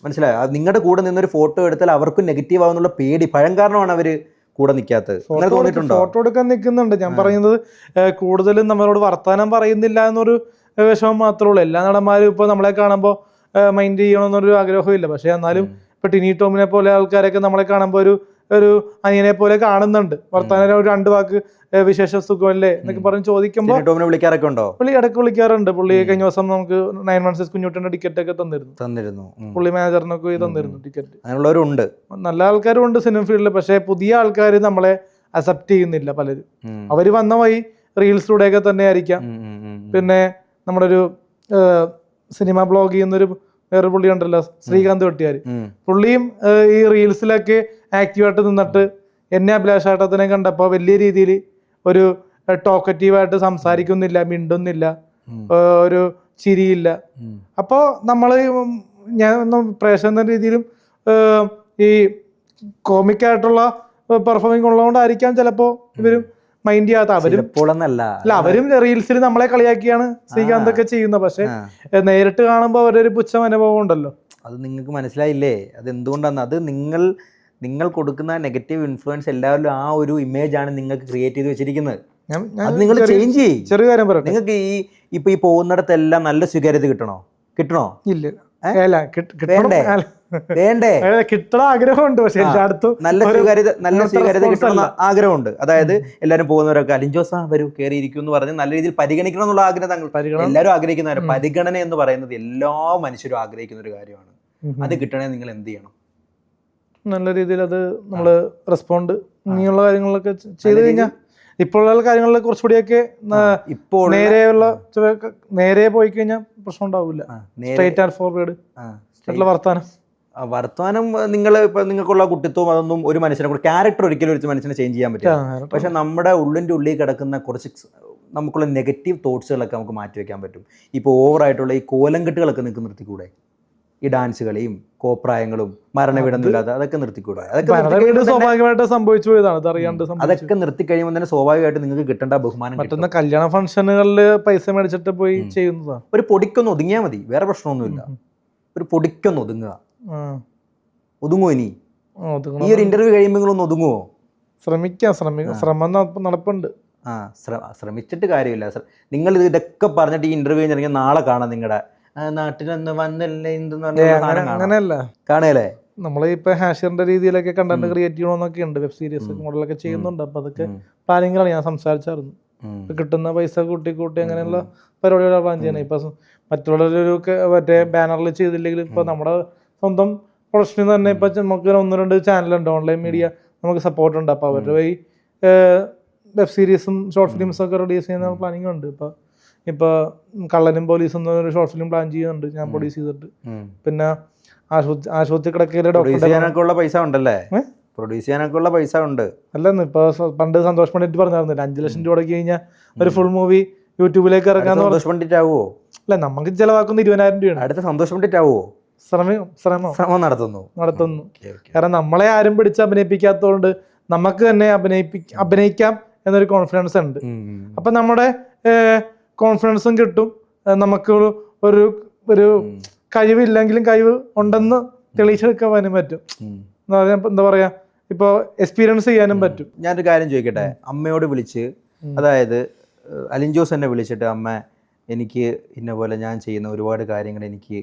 മനസ്സിലായോ? അത് നിങ്ങളുടെ കൂടെ നിന്നൊരു ഫോട്ടോ എടുത്താൽ അവർക്കും നെഗറ്റീവ് ആവുന്നുള്ള പേടി, ഭയം കാരണമാണ് അവര് കൂടെ നിൽക്കാത്തത്. ഫോട്ടോ എടുക്കാൻ നിൽക്കുന്നുണ്ട്. ഞാൻ പറയുന്നത് കൂടുതലും നമ്മളോട് വർത്താനം പറയുന്നില്ല എന്നൊരു വിഷമം മാത്രമേ ഉള്ളൂ. എല്ലാ നടന്മാരും ഇപ്പൊ നമ്മളെ കാണുമ്പോൾ മൈൻഡ് ചെയ്യണമെന്നൊരു ആഗ്രഹമില്ല. പക്ഷെ എന്നാലും ഇപ്പൊ ടിനി ടോമിനെ പോലെ ആൾക്കാരൊക്കെ നമ്മളെ കാണുമ്പോൾ ഒരു അനിയനെ പോലെ കാണുന്നുണ്ട്. വർത്താനം ഒരു 2 വാക്ക് വിശേഷ സുഖമല്ലേ എന്നൊക്കെ പറഞ്ഞ് ചോദിക്കുമ്പോൾ വിളിക്കാറൊക്കെ ഉണ്ടോ? പുള്ളി ഇടയ്ക്ക് വിളിക്കാറുണ്ട്. പുള്ളി കഴിഞ്ഞ ദിവസം നമുക്ക് 916 കുഞ്ഞുട്ടന്റെ ടിക്കറ്റ് ഒക്കെ തന്നിരുന്നു. പുള്ളി മാനേജറിനൊക്കെ തന്നിരുന്നു ടിക്കറ്റ്. അങ്ങനെയുള്ളവരുണ്ട്, നല്ല ആൾക്കാരും ഉണ്ട് സിനിമ ഫീൽഡിൽ. പക്ഷെ പുതിയ ആൾക്കാർ നമ്മളെ അക്സെപ്റ്റ് ചെയ്യുന്നില്ല പലരും. അവര് വന്ന വഴി റീൽസിലൂടെയൊക്കെ തന്നെ ആയിരിക്കാം. പിന്നെ നമ്മുടെ ഒരു സിനിമ ബ്ലോഗ് ചെയ്യുന്നൊരു വേറെ പുള്ളി ഉണ്ടല്ലോ, ശ്രീകാന്ത് വെട്ടിയാർ. പുള്ളിയും ഈ റീൽസിലൊക്കെ ആക്റ്റീവായിട്ട് നിന്നിട്ട് എന്നെ അഭിലാഷാട്ടത്തിനെ കണ്ടപ്പോൾ വലിയ രീതിയിൽ ഒരു ടോക്കറ്റീവായിട്ട് സംസാരിക്കുന്നില്ല, മിണ്ടുന്നില്ല, ഒരു ചിരിയില്ല. അപ്പോൾ നമ്മൾ ഞാൻ പ്രേക്ഷക രീതിയിലും ഈ കോമിക്കായിട്ടുള്ള പെർഫോമിംഗ് ഉള്ളതുകൊണ്ടായിരിക്കാം ചിലപ്പോൾ ഇവരും മൈൻഡ് ചെയ്യാത്ത. അവരും റീൽസിൽ നമ്മളെ കളിയാക്കിയാണ് ശ്രീകാന്ത് ഒക്കെ ചെയ്യുന്നത്. പക്ഷെ നേരിട്ട് കാണുമ്പോൾ അവരൊരു പുച്ഛം അനുഭവം ഉണ്ടല്ലോ. അത് നിങ്ങൾക്ക് മനസ്സിലായില്ലേ? അത് എന്തുകൊണ്ടാണ്? അത് നിങ്ങൾ കൊടുക്കുന്ന നെഗറ്റീവ് ഇൻഫ്ലുവൻസ് എല്ലാവരിലും ആ ഒരു ഇമേജ് ആണ് നിങ്ങൾക്ക് ക്രിയേറ്റ് ചെയ്ത് വെച്ചിരിക്കുന്നത്. അത് നിങ്ങൾ ചേഞ്ച് ചെയ്യും. ചെറിയ കാര്യം പറയാം, നിങ്ങൾക്ക് ഈ പോകുന്നിടത്തെല്ലാം നല്ല സ്വീകാര്യത കിട്ടണോ? ഇല്ല, വേണ്ടേ? കിട്ടണ ആഗ്രഹമുണ്ട്. പക്ഷെ എല്ലായിടത്തും നല്ല സ്വീകാര്യത കിട്ടണമെന്ന് ആഗ്രഹമുണ്ട്. അതായത് എല്ലാവരും പോകുന്നവരൊക്കെ അലിൻജോസ് വരൂ കയറിയിരിക്കും എന്ന് പറഞ്ഞ് നല്ല രീതിയിൽ പരിഗണിക്കണം എന്നുള്ള ആഗ്രഹം എല്ലാവരും ആഗ്രഹിക്കുന്നവരും. പരിഗണന എന്ന് പറയുന്നത് എല്ലാ മനുഷ്യരും ആഗ്രഹിക്കുന്ന ഒരു കാര്യമാണ്. അത് കിട്ടണേ നിങ്ങൾ എന്ത് ചെയ്യണം? നല്ല രീതിയിൽ അത് നമ്മള് റെസ്പോണ്ട് ഇങ്ങനെയുള്ള കാര്യങ്ങളൊക്കെ ചെയ്ത് കഴിഞ്ഞാൽ ഇപ്പോഴുള്ള കാര്യങ്ങളിൽ കുറച്ചുകൂടിയൊക്കെ ഇപ്പോൾ നേരെ പോയി കഴിഞ്ഞാൽ പ്രശ്നം ഉണ്ടാവില്ല. സ്ട്രേറ്റ് ആൻഡ് ഫോർവേഡ് വർത്തമാനം നിങ്ങൾക്കുള്ള കുട്ടിത്വം അതൊന്നും ഒരു മനുഷ്യനെ കൂടെ ക്യാരക്ടർ ഒരിക്കലും ഒരു മനുഷ്യനെ ചേഞ്ച് ചെയ്യാൻ പറ്റില്ല. പക്ഷെ നമ്മുടെ ഉള്ളിൻ്റെ ഉള്ളിൽ കിടക്കുന്ന കുറച്ച് നമുക്കുള്ള നെഗറ്റീവ് തോട്ട്സുകളൊക്കെ നമുക്ക് മാറ്റി വെക്കാൻ പറ്റും. ഇപ്പോൾ ഓവറായിട്ടുള്ള ഈ കോലംകെട്ടുകളൊക്കെ നിങ്ങൾക്ക് നിർത്തിക്കൂടെ? ഈ ഡാൻസ് കളിയും കോപ്രായങ്ങളും മരണവിടന്നില്ലാത്ത അതൊക്കെ നിർത്തിക്കൂടെ? സ്വാഭാവികമായിട്ട് സംഭവിച്ചു പോയതാണ്. അതൊക്കെ നിർത്തി കഴിയുമ്പോൾ തന്നെ സ്വാഭാവികമായിട്ട് നിങ്ങൾക്ക് കിട്ടേണ്ട ബഹുമാനം മറ്റൊന്ന് കല്യാണ ഫംഗ്ഷനുകളിൽ പൈസ മേടിച്ചിട്ട് പോയി ചെയ്യുന്നതാണ്. ഒരു പൊടിക്കൊന്ന് ഒതുങ്ങിയാൽ മതി, വേറെ പ്രശ്നമൊന്നുമില്ല. ഒരു പൊടിക്കൊന്ന് ഒതുങ്ങുക. ഒതുങ്ങുമോ? ഇനി ഈ ഒരു ഇന്റർവ്യൂ കഴിയുമ്പോൾ ഒന്ന് ഒതുങ്ങുമോ? ശ്രമം നടപ്പുണ്ട്. ശ്രമിച്ചിട്ട് കാര്യമില്ല. നിങ്ങൾ ഇതൊക്കെ പറഞ്ഞിട്ട് ഈ ഇന്റർവ്യൂ കഴിഞ്ഞിറങ്ങിയ നാളെ കാണാം നിങ്ങളുടെ നാട്ടിലൊന്ന് വന്നല്ലേ അങ്ങനെയല്ല കാണല്ലേ. നമ്മളിപ്പോ ഹാഷിറിന്റെ രീതിയിലൊക്കെ കണ്ടന്റ് ക്രിയേറ്റ് ചെയ്യണമെന്നൊക്കെ ഉണ്ട്. വെബ് സീരീസ് മോഡലൊക്കെ ചെയ്യുന്നുണ്ട്. അപ്പൊ അതൊക്കെ പ്ലാനിങ്ങാണ്. ഞാൻ സംസാരിച്ചായിരുന്നു. കിട്ടുന്ന പൈസ കൂട്ടി അങ്ങനെയുള്ള പരിപാടികളാണ് പ്ലാൻ ചെയ്യണേ. ഇപ്പൊ മറ്റുള്ളവരൊരു മറ്റേ ബാനറിൽ ചെയ്തില്ലെങ്കിലും ഇപ്പൊ നമ്മുടെ സ്വന്തം പ്രൊഡക്ഷനിൽ തന്നെ ഇപ്പൊ നമുക്ക് 1-2 ചാനലുണ്ട്, ഓൺലൈൻ മീഡിയ നമുക്ക് സപ്പോർട്ട് ഉണ്ട്. അപ്പൊ അവരുടെ വഴി വെബ് സീരീസും ഷോർട്ട് ഫിലിംസും ഒക്കെ റിലീസ് ചെയ്യുന്ന പ്ലാനിങ് ഉണ്ട്. ഇപ്പൊ കള്ളനും പോലീസും എന്നൊരു ഷോർട്ട് ഫിലിം പ്ലാൻ ചെയ്യുന്നുണ്ട്, ഞാൻ പ്രൊഡ്യൂസ് ചെയ്തിട്ട്. പിന്നെ ആശുപത്രി കിടക്കയിലെ പ്രൊഡ്യൂസ് ചെയ്യാനൊക്കെ പൈസ ഉണ്ടല്ലേ? പ്രൊഡ്യൂസ് ചെയ്യാനൊക്കെ പൈസ ഉണ്ട് അല്ലെന്ന് ഇപ്പൊ പണ്ട് സന്തോഷ് പണ്ഡിറ്റ് പറഞ്ഞായിരുന്നില്ല, 5 ലക്ഷം രൂപ കഴിഞ്ഞാൽ ഒരു ഫുൾ മൂവി യൂട്യൂബിലേക്ക് ഇറക്കാന്ന്. സന്തോഷ് പണ്ഡിറ്റ് ആവുമോ? അല്ല, നമുക്ക് ചെലവാക്കുന്ന 20,000 രൂപയാണ്. അടുത്ത സന്തോഷ് പണ്ഡിറ്റ് ആവുമോ? ശ്രമം നടത്തുന്നു. കാരണം നമ്മളെ ആരും പിടിച്ച് അഭിനയിപ്പിക്കാത്തതുകൊണ്ട് നമുക്ക് തന്നെ അഭിനയിക്കാം എന്നൊരു കോൺഫിഡൻസ് ഉണ്ട്. അപ്പൊ നമ്മുടെ കോൺഫിഡൻസും കിട്ടും. നമുക്ക് ഒരു കഴിവില്ലെങ്കിലും കഴിവ് ഉണ്ടെന്ന് തെളിയിച്ചെടുക്കാനും പറ്റും. എന്താ പറയാ, ഇപ്പൊ എക്സ്പീരിയൻസ് ചെയ്യാനും പറ്റും. ഞാനൊരു കാര്യം ചോദിക്കട്ടെ, അമ്മയോട് വിളിച്ച്, അതായത് അലിൻജോസ് എന്നെ വിളിച്ചിട്ട്, അമ്മ എനിക്ക് ഇന്ന പോലെ ഞാൻ ചെയ്യുന്ന ഒരുപാട് കാര്യങ്ങൾ എനിക്ക്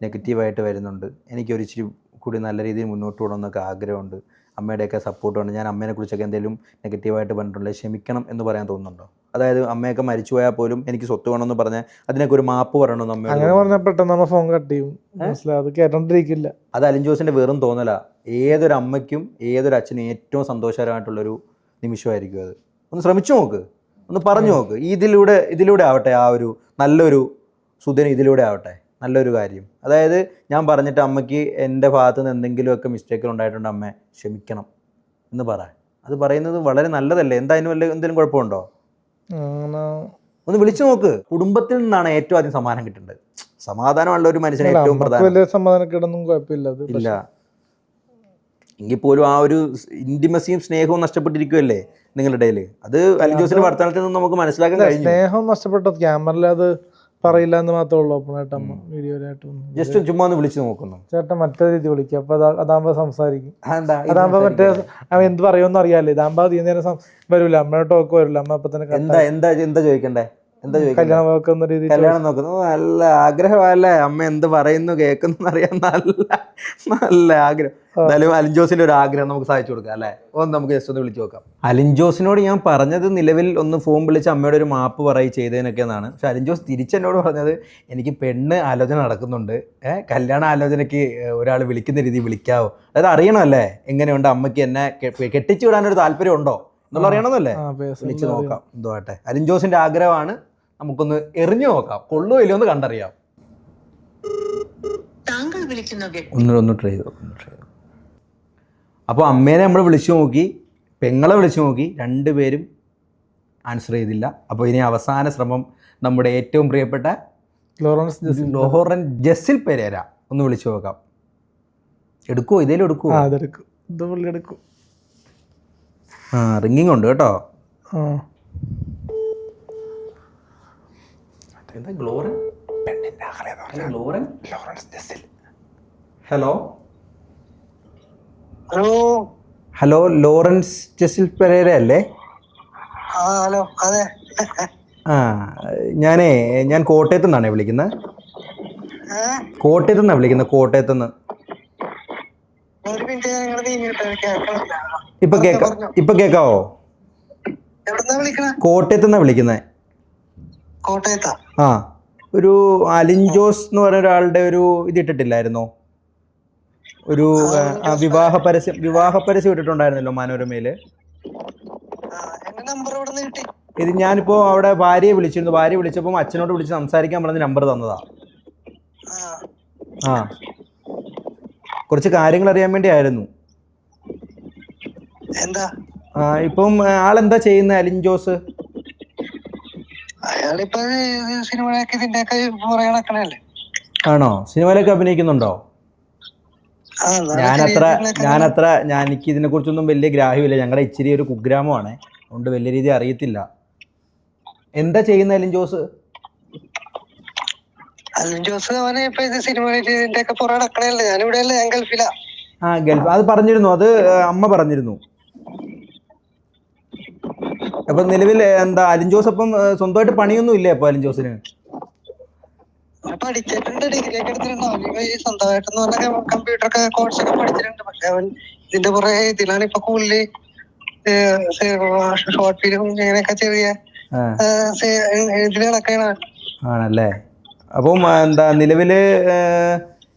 നെഗറ്റീവായിട്ട് വരുന്നുണ്ട്, എനിക്കൊരു ഇച്ചിരി കൂടി നല്ല രീതിയിൽ മുന്നോട്ട് പോകണമെന്നൊക്കെ ആഗ്രഹമുണ്ട്, അമ്മയുടെയൊക്കെ സപ്പോർട്ട് ഉണ്ട്, ഞാൻ അമ്മേനെ കുറിച്ചൊക്കെ എന്തെങ്കിലും നെഗറ്റീവായിട്ട് പറഞ്ഞിട്ടുണ്ടെങ്കിൽ ക്ഷമിക്കണം എന്ന് പറയാൻ തോന്നുന്നുണ്ടോ? അതായത് അമ്മയൊക്കെ മരിച്ചു പോയാൽ പോലും എനിക്ക് സ്വത്ത് വേണമെന്ന് പറഞ്ഞാൽ അതിനൊക്കെ ഒരു മാപ്പ് പറയണമെന്ന് അമ്മ അങ്ങനെ പറഞ്ഞാൽ പെട്ടെന്ന് നമ്മൾ ഫോൺ കട്ട് ചെയ്യും. അത് കേട്ടോണ്ടിരിക്കില്ല. അത് അലിൻജോസിന്റെ വെറും തോന്നല. ഏതൊരു അമ്മയ്ക്കും ഏതൊരു അച്ഛനും ഏറ്റവും സന്തോഷകരമായിട്ടുള്ളൊരു നിമിഷമായിരിക്കും അത്. ഒന്ന് ശ്രമിച്ചു നോക്ക്, ഒന്ന് പറഞ്ഞു നോക്ക്. ഇതിലൂടെ ആവട്ടെ, ആ ഒരു നല്ലൊരു സുദിനം ഇതിലൂടെ ആവട്ടെ, നല്ലൊരു കാര്യം. അതായത് ഞാൻ പറഞ്ഞിട്ട് അമ്മയ്ക്ക് എൻ്റെ ഭാഗത്തു നിന്ന് എന്തെങ്കിലുമൊക്കെ മിസ്റ്റേക്കുകൾ ഉണ്ടായിട്ടുണ്ട്, അമ്മ ക്ഷമിക്കണം എന്ന് പറ. അത് പറയുന്നത് വളരെ നല്ലതല്ലേ? എന്തായാലും എന്തെങ്കിലും കുഴപ്പമുണ്ടോ? ഒന്ന് വിളിച്ചു നോക്ക്. കുടുംബത്തിൽ നിന്നാണ് ഏറ്റവും ആദ്യം സമ്മാനം കിട്ടേണ്ടത്. സമാധാനമുള്ള ഒരു മനുഷ്യന് ഏറ്റവും ഇല്ല എങ്കിൽ പോലും ആ ഒരു ഇന്റിമസിയും സ്നേഹവും നഷ്ടപ്പെട്ടിരിക്കുമല്ലേ നിങ്ങളുടെ ഇടയിൽ. അത് അലിൻജോസിന്റെ വർത്തമാനത്തിൽ നിന്ന് നമുക്ക് മനസ്സിലാക്കാൻ കഴിഞ്ഞു. സ്നേഹം നഷ്ടപ്പെട്ടത് ക്യാമറയിൽ അത് പറയില്ല എന്ന് മാത്രമേ ഉള്ളൂ. ജസ്റ്റ് ചുമ്മാ ഒന്ന് വിളിച്ചു നോക്കുന്നു. ചേട്ടൻ മറ്റേ രീതി വിളിക്കും, അപ്പൊ അതാകുമ്പോ സംസാരിക്കും. അതാകുമ്പോ മറ്റേ അവൻ എന്ത് പറയുമെന്ന് അറിയാല്ലേ. ഇതാകുമ്പോ അധികം നേരം വരൂല, അമ്മയുടെ ടോക്ക് വരില്ല. അമ്മ അപ്പൊ തന്നെ എന്താ ചോദിക്കണ്ടേ? കല്യാണം നോക്കുന്ന രീതി, കല്യാണം നോക്കുന്നു. നല്ല ആഗ്രഹമല്ലേ, അമ്മ എന്ത് പറയുന്നു കേൾക്കുന്നു അറിയാൻ നല്ല ആഗ്രഹം. എന്തായാലും അലിൻജോസിന്റെ ഒരു ആഗ്രഹം നമുക്ക് സാധിച്ചു കൊടുക്കാം അല്ലേ? നമുക്ക് ജസ്റ്റ് ഒന്ന് വിളിച്ചു നോക്കാം. അലിൻജോസിനോട് ഞാൻ പറഞ്ഞത് നിലവിൽ ഒന്ന് ഫോൺ വിളിച്ച് അമ്മയുടെ ഒരു മാപ്പ് ചെയ്തതിനൊക്കെ എന്നാണ്. പക്ഷെ അലിൻജോസ് തിരിച്ചെന്നോട് പറഞ്ഞത് എനിക്ക് പെണ്ണ് ആലോചന നടക്കുന്നുണ്ട്, കല്യാണ ആലോചനയ്ക്ക് ഒരാൾ വിളിക്കുന്ന രീതി വിളിക്കാവോ? അതായത് അറിയണമല്ലേ എങ്ങനെയുണ്ട്, അമ്മയ്ക്ക് എന്നെ കെട്ടിച്ചു വിടാനൊരു താല്പര്യം ഉണ്ടോ എന്നുള്ള അറിയണമെന്നല്ലേ? വിളിച്ച് നോക്കാം എന്തുവാട്ടെ. അലിൻ ജോസിന്റെ ആഗ്രഹമാണ്, നമുക്കൊന്ന് എറിഞ്ഞു നോക്കാം, കൊള്ളുമോ ഇല്ലയോ എന്ന് കണ്ടറിയാം. ഒന്ന് ട്രൈ ചെയ്തു. അപ്പോൾ അമ്മേനെ നമ്മൾ വിളിച്ചു നോക്കി, പെങ്ങളെ വിളിച്ചു നോക്കി, രണ്ടുപേരും ആൻസർ ചെയ്തില്ല. അപ്പോൾ ഇനി അവസാന ശ്രമം നമ്മുടെ ഏറ്റവും പ്രിയപ്പെട്ട ലോറൻ ജെസിൽ പെരേര ഒന്ന് വിളിച്ചു നോക്കാം. എടുക്കുമോ? ഇതേലും എടുക്കുമോ? റിങ്ങിങ് ഉണ്ട് കേട്ടോ. എന്താ ഗ്ലോറൻ? ഹലോ ഹലോ, ലോറൻസ് ജെസിൽ പെരേര അല്ലേ? ഹലോ അതെ. ഞാൻ കോട്ടയത്തു നിന്നാണേ വിളിക്കുന്നത്. കോട്ടയത്തു നിന്നാണ് വിളിക്കുന്നത്, കോട്ടയത്തു നിന്ന്. ഇപ്പൊ കേക്കാവോ? കോട്ടയത്തു നിന്നാണ് വിളിക്കുന്നത്. ആ, ഒരു അലിൻ ജോസ് എന്ന് പറഞ്ഞ ഒരാളുടെ ഒരു ഇതിട്ടിട്ടില്ലായിരുന്നോ? ഒരു വിവാഹ പരസ്യം ഇട്ടിട്ടുണ്ടായിരുന്നല്ലോ മനോരമയില്. ഇത് ഞാനിപ്പോ അവിടെ ഭാര്യയെ വിളിച്ചിരുന്നു. ഭാര്യ വിളിച്ചപ്പോൾ അച്ഛനോട് വിളിച്ച് സംസാരിക്കാൻ പറഞ്ഞ നമ്പർ തന്നതാ. കുറച്ച് കാര്യങ്ങൾ അറിയാൻ വേണ്ടി ആയിരുന്നു. ഇപ്പം ആളെന്താ ചെയ്യുന്നത് അലിൻ ജോസ്? ആണോ? സിനിമയിലൊക്കെ അഭിനയിക്കുന്നുണ്ടോ? എനിക്ക് ഇതിനെ കുറിച്ചൊന്നും വലിയ ഗ്രാഹ്യമില്ല. ഞങ്ങളുടെ ഇച്ചിരി ഒരു കുഗ്രാമമാണ്, അതുകൊണ്ട് വലിയ രീതി അറിയത്തില്ല. എന്താ ചെയ്യുന്ന അലിൻ ജോസ്? ഗൾഫ്. അത് പറഞ്ഞിരുന്നു, അത് അമ്മ പറഞ്ഞിരുന്നു. അപ്പൊ നിലവിൽ എന്താ അലിൻ ജോസ് അപ്പം സ്വന്തമായിട്ട് പണിയൊന്നും ഇല്ലേ അപ്പൊ അലിൻ ജോസിന്? പഠിച്ചിട്ടുണ്ട്, ഡിഗ്രി ഒക്കെ എടുത്തിട്ടുണ്ട്. സ്വന്തമായിട്ടെന്ന് പറഞ്ഞ കമ്പ്യൂട്ടർ കോഴ്സ് ഒക്കെ പഠിച്ചിട്ടുണ്ട്. പക്ഷെ അവൻ ഇതിന്റെ പുറകെ ഇതിലാണ് ഇപ്പൊ കൂടുതല് ഷോർട്ട് ഫിലിം ഇങ്ങനെയൊക്കെ ചെറിയ ഇതിലൊക്കെയാണ്. ആണല്ലേ? അപ്പം എന്താ നിലവില്